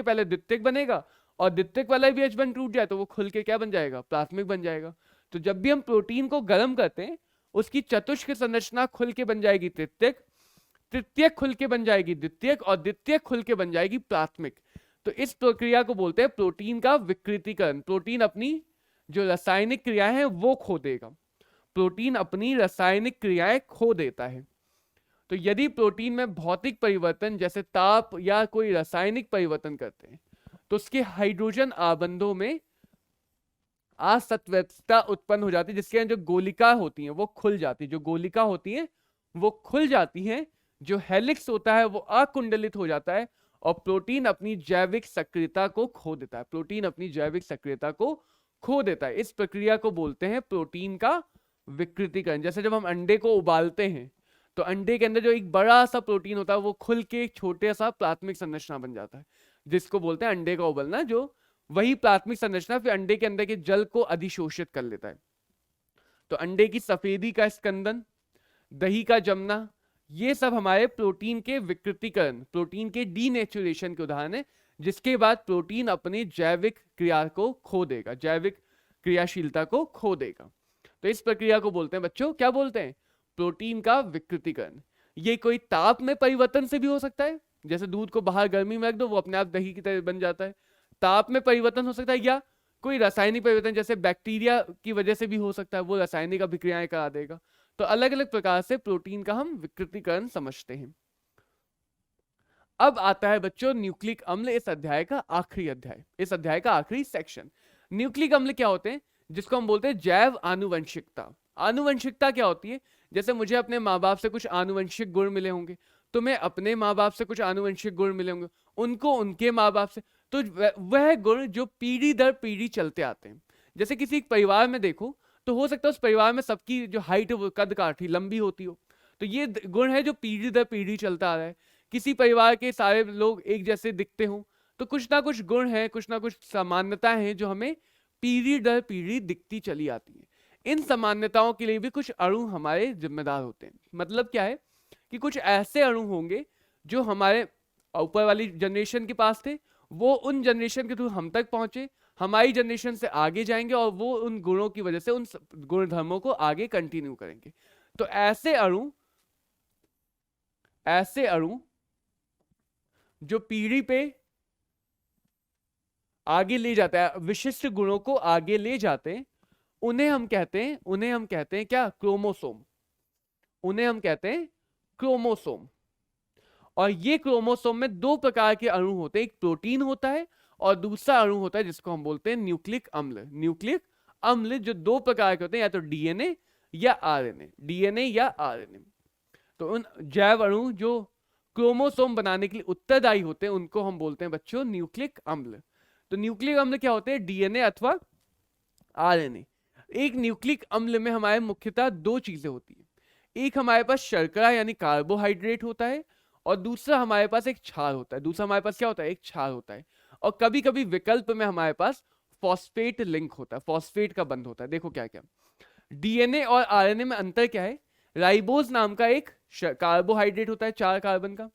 पहले द्वितीयक बनेगा, और द्वितीयक वाला भी H बंध टूट जाए तो वो खुल के क्या बन जाएगा? प्राथमिक बन जाएगा। तो जब भी हम प्रोटीन को गर्म करते हैं, उसकी चतुष्क संरचना खुल के बन जाएगी तृतीयक, तृतीयक खुल के बन जाएगी द्वितीयक, और द्वितीयक खुल के बन जाएगी प्राथमिक। तो इस प्रक्रिया को बोलते हैं प्रोटीन का विकृतीकरण। प्रोटीन अपनी जो रासायनिक क्रियाएं हैं वो खो देगा, प्रोटीन अपनी रासायनिक क्रियाएं खो देता है। तो यदि प्रोटीन में भौतिक परिवर्तन जैसे ताप या कोई रासायनिक परिवर्तन करते हैं तो उसके हाइड्रोजन आबंधों में असत्वता उत्पन्न हो जाती है, जिसके जो गोलिका होती है वो खुल जाती है। जो गोलिका होती है वो खुल जाती हैं, जो हेलिक्स होता है वो अकुंडलित हो जाता है और प्रोटीन अपनी जैविक सक्रियता को खो देता है। प्रोटीन अपनी जैविक सक्रियता को खो देता है। इस प्रक्रिया को बोलते हैं प्रोटीन का विकृतीकरण। जैसे जब हम अंडे को उबालते हैं तो अंडे के अंदर जो एक बड़ा सा प्रोटीन होता है वो खुल के एक छोटे सा प्राथमिक संरचना बन जाता है, जिसको बोलते हैं अंडे का उबलना। जो वही प्राथमिक संरचना फिर अंडे के अंदर के जल को अधिशोषित कर लेता है। तो अंडे की सफेदी का स्कंदन, दही का जमना, ये सब हमारे प्रोटीन के विकृतीकरण, प्रोटीन के डीनेचुरेशन के उदाहरण है, जिसके बाद प्रोटीन अपने जैविक क्रिया को खो देगा, जैविक क्रियाशीलता को खो देगा। तो इस प्रक्रिया को बोलते हैं बच्चों, क्या बोलते हैं? प्रोटीन का विकृतीकरण। ये कोई ताप में परिवर्तन से भी हो सकता है, जैसे दूध को बाहर गर्मी में रख दो वो अपने आप दही की तरह बन जाता है। ताप में परिवर्तन हो सकता है, या कोई रासायनिक परिवर्तन जैसे बैक्टीरिया की वजह से भी हो सकता है, वो रासायनिक अभिक्रियाएं करा देगा। तो अलग अलग प्रकार से प्रोटीन का हम विकृतीकरण समझते हैं। अब आता है बच्चों न्यूक्लिक अम्ल, इस अध्याय का आखिरी अध्याय, इस अध्याय का आखिरी सेक्शन। न्यूक्लिक अम्ल क्या होते हैं? जिसको हम बोलते हैं जैव आनुवंशिकता। आनुवंशिकता क्या होती है? जैसे मुझे अपने माँ बाप से कुछ आनुवंशिक गुण मिले होंगे, तो मैं अपने माँ बाप से कुछ आनुवंशिक गुण मिले होंगे, उनको उनके माँ बाप से, तो वह गुण जो पीढ़ी दर पीढ़ी चलते आते हैं। जैसे किसी परिवार में देखो तो हो सकता है उस परिवार में सबकी जो हाइट है वो कद काठी लंबी होती हो, तो ये गुण है जो पीढ़ी दर पीढ़ी चलता आ रहा है। किसी परिवार के सारे लोग एक जैसे दिखते हो, तो कुछ ना कुछ गुण है, कुछ ना कुछ सामान्यताएं हैं जो हमें पीढ़ी दर पीढ़ी दिखती चली आती है। इन सामान्यताओं के लिए भी कुछ अणु हमारे जिम्मेदार होते हैं। मतलब क्या है कि कुछ ऐसे अणु होंगे जो हमारे ऊपर वाली जनरेशन के पास थे, वो उन जनरेशन के थ्रू हम तक पहुंचे, हमारी जनरेशन से आगे जाएंगे और वो उन गुणों की वजह से उन गुणधर्मों को आगे कंटिन्यू करेंगे। तो ऐसे अणु जो पीढ़ी पे आगे ले जाता है, विशिष्ट गुणों को आगे ले जाते हैं, उन्हें हम कहते हैं क्या? क्रोमोसोम। उन्हें हम कहते हैं क्रोमोसोम। और ये क्रोमोसोम में दो प्रकार के अणु होते हैं, एक प्रोटीन होता है और दूसरा अणु होता है जिसको हम बोलते हैं न्यूक्लिक अम्ल। न्यूक्लिक अम्ल जो दो प्रकार के होते हैं, या तो डीएनए या आरएनए। तो उन जैव अणु जो क्रोमोसोम बनाने के लिए उत्तरदायी होते हैं उनको हम बोलते हैं बच्चों न्यूक्लिक अम्ल। तो न्यूक्लिक अम्ल क्या होते हैं? डीएनए अथवा आरएनए। एक न्यूक्लिक अम्ल में हमारे मुख्यतः दो चीजें होती है, एक हमारे पास शर्करा यानी कार्बोहाइड्रेट होता है और दूसरा हमारे पास एक क्षार होता है। दूसरा हमारे पास क्या होता है? एक क्षार होता है। और कभी कभी विकल्प में हमारे पास फॉस्फेट लिंक होता है, फॉस्फेट का बंध होता है। देखो क्या क्या डीएनए और आरएनए में अंतर क्या है? राइबोज नाम का एक कार्बोहाइड्रेट होता है 4 कार्बन का,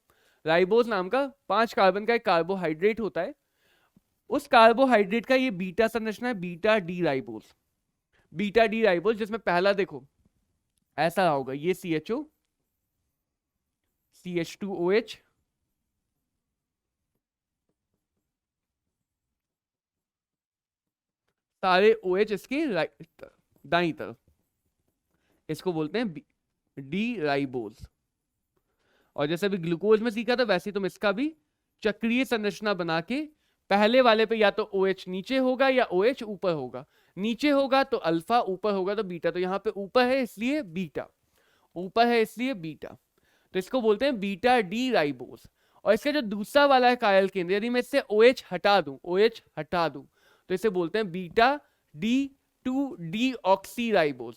राइबोज नाम का 5 कार्बन का एक कार्बोहाइड्रेट होता है। उस कार्बोहाइड्रेट का ये बीटा संरचना है, बीटा डी राइबोज, जिसमें पहला देखो ऐसा होगा, ये CHO CH2OH, सारे OH इसके दाईं तरफ, इसको बोलते हैं डी राइबोज। और जैसे अभी ग्लूकोज में सीखा था वैसे तुम इसका भी चक्रीय संरचना बना के पहले वाले पे या तो OH नीचे होगा या OH ऊपर होगा। नीचे होगा तो अल्फा, ऊपर होगा तो बीटा। तो यहाँ पे ऊपर है इसलिए बीटा, ऊपर है इसलिए बीटा, तो इसको बोलते हैं बीटा डी राइबोज। और इसका जो दूसरा वाला है कायल केंद्र, यदि मैं इससे OH हटा दूं तो इसे बोलते हैं beta D 2 oxy ribose.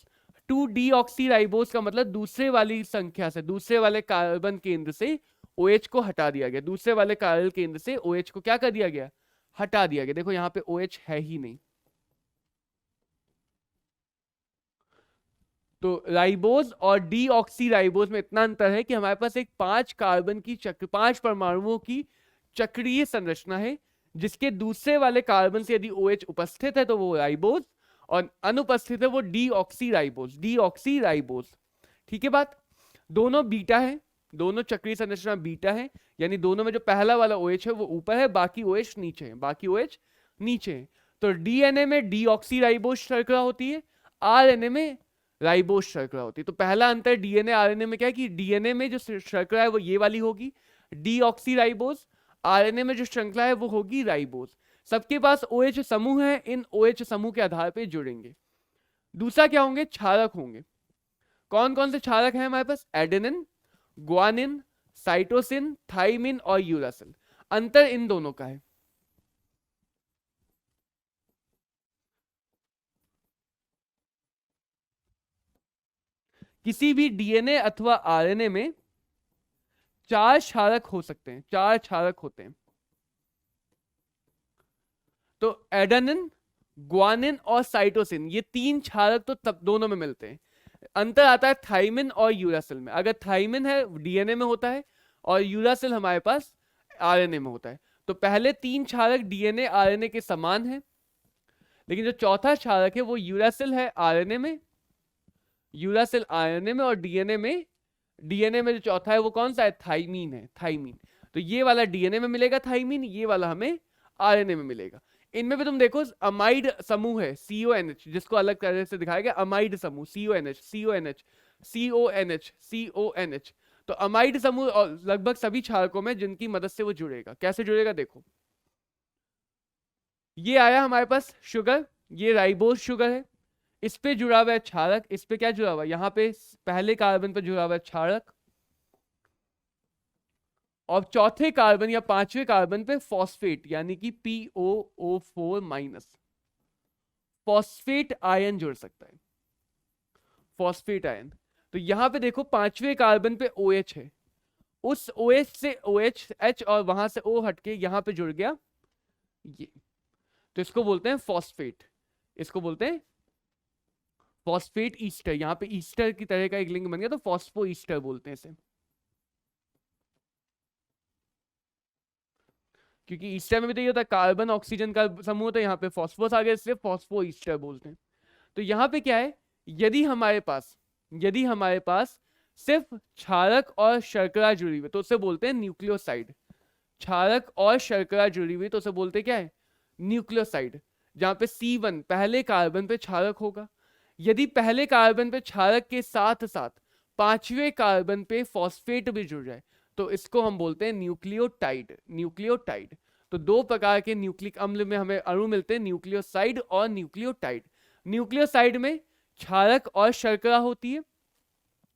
2 oxy ribose का मतलब दूसरे वाली संख्या से, दूसरे वाले कार्बन केंद्र से OH को हटा दिया गया, दूसरे वाले कार्बन केंद्र से OH को क्या कर दिया गया? हटा दिया गया। देखो यहाँ पे OH है ही नहीं। तो राइबोज और डीऑक्सी राइबोज में इतना अंतर है कि हमारे पास एक 5 कार्बन की पांच परमाणुओं की चक्रीय संरचना है, जिसके दूसरे वाले कार्बन से यदि OH उपस्थित है तो वो राइबोज, और अनुपस्थित है वो डीऑक्सी राइबोज। ठीक है बात? दोनों बीटा है, दोनों चक्रीय संरचना बीटा है, यानी दोनों में जो पहला वाला OH है वो ऊपर है, बाकी OH नीचे है। तो डीएनए में डीऑक्सी राइबोज शर्करा होती है, आरएनए में राइबोज शर्करा होती है। तो पहला अंतर डीएनए आरएनए में क्या है कि डीएनए में जो शर्करा है वो ये वाली होगी डीऑक्सी राइबोज, आरएनए में जो श्रृंखला है वो होगी राइबोज। सबके पास OH समूह है, इन OH समूह के आधार पर जुड़ेंगे। दूसरा क्या होंगे? क्षारक होंगे। कौन कौन से क्षारक हैं हमारे पास? एडेनिन, ग्वानिन, साइटोसिन, थाइमिन और यूरासिल। अंतर इन दोनों का है। किसी भी डीएनए अथवा आरएनए में 4 क्षारक हो सकते हैं, 4 क्षारक होते हैं। तो एडेनिन, ग्वानिन और साइटोसिन, ये 3 क्षारक तो तब दोनों में मिलते हैं। अंतर आता है थाइमिन और यूरासिल में। अगर थाइमिन है डीएनए में होता है और यूरासिल हमारे पास आरएनए में होता है। तो पहले 3 क्षारक डीएनए आरएनए के समान है, लेकिन जो चौथा क्षारक है वो यूरासिल है आरएनए में, यूरासिल आरएनए में, और डीएनए में जो चौथा है वो कौन सा है? थाइमीन है, थाइमीन। तो ये वाला डीएनए में मिलेगा थाइमीन, ये वाला हमें आरएनए में मिलेगा। इनमें भी तुम देखो अमाइड समूह है CONH, जिसको अलग तरह से दिखाया गया, अमाइड समूह CONH CONH CONH CONH। तो अमाइड समूह लगभग सभी क्षारकों में जिनकी मदद से वो जुड़ेगा। कैसे जुड़ेगा देखो, ये आया हमारे पास शुगर, ये राइबोज शुगर है, इस पे जुड़ा हुआ है क्षारक, इस पे क्या जुड़ा हुआ है? यहाँ पे पहले कार्बन पे जुड़ा हुआ है क्षारक, और चौथे कार्बन या 5वें कार्बन पे फॉस्फेट यानी कि POO4-, फॉस्फेट आयन जुड़ सकता है, फॉस्फेट आयन। तो यहां पे देखो 5वें कार्बन पे OH है, उस OH से OH H और वहां से O हटके यहां पे जुड़ गया ये, तो इसको बोलते हैं फॉस्फेट, इसको बोलते हैं फॉस्फेट ईस्टर। यहां पे ईस्टर की तरह का एक लिंक बन गया, तो फॉस्फो ईस्टर बोलते हैं इसे, क्योंकि ईस्टर में भी तो ये होता है कार्बन ऑक्सीजन का समूह होता है, यहाँ पे फॉस्फोरस आ गया इसलिए फॉस्फो ईस्टर बोलते हैं। तो यहाँ पे क्या है, यदि हमारे पास सिर्फ क्षारक और शर्करा जुड़ी हुई तो उसे बोलते हैं न्यूक्लियोसाइड। क्षारक और शर्करा जुड़ी हुई तो उसे बोलते क्या है? न्यूक्लियोसाइड। जहां पे C1 पहले कार्बन पे क्षारक होगा, यदि पहले कार्बन पे क्षारक के साथ साथ 5वें कार्बन पे फॉस्फेट भी जुड़ जाए तो इसको हम बोलते हैं न्यूक्लियोटाइड। न्यूक्लियोटाइड। तो 2 प्रकार के न्यूक्लिक अम्ल में हमें अणु मिलते हैं, न्यूक्लियोसाइड और न्यूक्लियोटाइड। न्यूक्लियोसाइड में क्षारक और शर्करा होती है,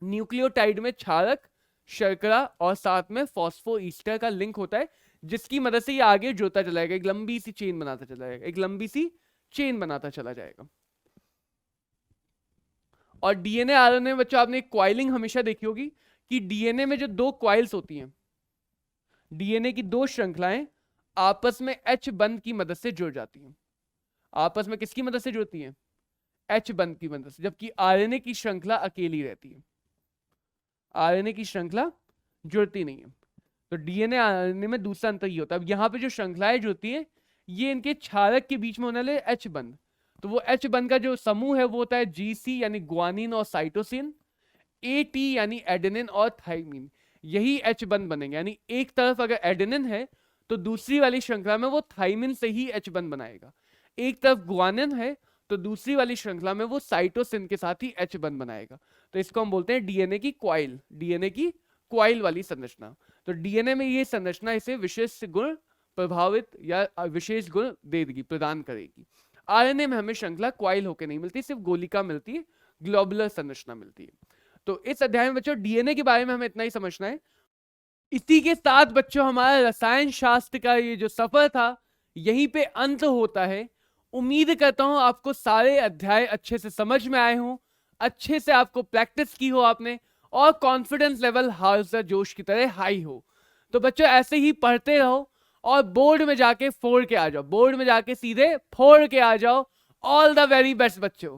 न्यूक्लियोटाइड में क्षारक, शर्करा और साथ में फॉस्फो ईस्टर का लिंक होता है, जिसकी मदद से ये आगे जुड़ता चला जाएगा, एक लंबी सी चेन बनाता चला जाएगा, एक लंबी सी चेन बनाता चला जाएगा। और डीएनए आरएनए में बच्चों आपने एक क्वाइलिंग हमेशा देखी होगी कि डीएनए में जो 2 क्वाइल्स होती हैं, डीएनए की 2 श्रृंखलाएं आपस में H बंध की मदद से जुड़ जाती हैं। आपस में किसकी मदद से जुड़ती हैं? H बंध की मदद से, जबकि आरएनए की श्रृंखला अकेली रहती है, आरएनए की श्रृंखला जुड़ती नहीं है। तो डीएनए आरएनए में दूसरा अंतर ये होता है। अब यहाँ पे जो श्रृंखलाएं जुड़ती हैं ये इनके क्षारक के बीच में होने वाले H बंध, तो वो H बंध का जो समूह है वो होता है GC यानी ग्वानिन और साइटोसिन, AT यानी एडेनिन और थाइमिन। यही H बंध बनेंगे, यानी एक तरफ अगर एडेनिन है तो दूसरी वाली श्रृंखला में वो थाइमिन से ही H बंध बनाएगा, एक तरफ ग्वानिन है तो दूसरी वाली श्रृंखला में वो साइटोसिन के साथ ही H बंध बनाएगा। तो इसको हम बोलते हैं डीएनए की क्वाइल, डीएनए की क्वाइल वाली संरचना। तो डीएनए में ये संरचना इसे विशेष गुण प्रभावित या विशेष गुण दे देगी, प्रदान करेगी। आरएनए में हमें श्रृंखला क्वाइल होकर नहीं मिलती, सिर्फ गोलिका मिलती है, ग्लोबुलर संरचना मिलती है। तो इस अध्याय में बच्चों डीएनए के बारे में हमें इतना ही समझना है। इसी के साथ बच्चों हमारा रसायन शास्त्र का ये जो सफर था यहीं पे अंत होता है। उम्मीद करता हूं आपको सारे अध्याय अच्छे से समझ में आए हों, अच्छे से आपको प्रैक्टिस की हो आपने, और कॉन्फिडेंस लेवल हाउसर जोश की तरह हाई हो। तो बच्चों ऐसे ही पढ़ते रहो और बोर्ड में जाके फोड़ के आ जाओ, बोर्ड में जाके सीधे फोड़ के आ जाओ। ऑल द वेरी बेस्ट बच्चों।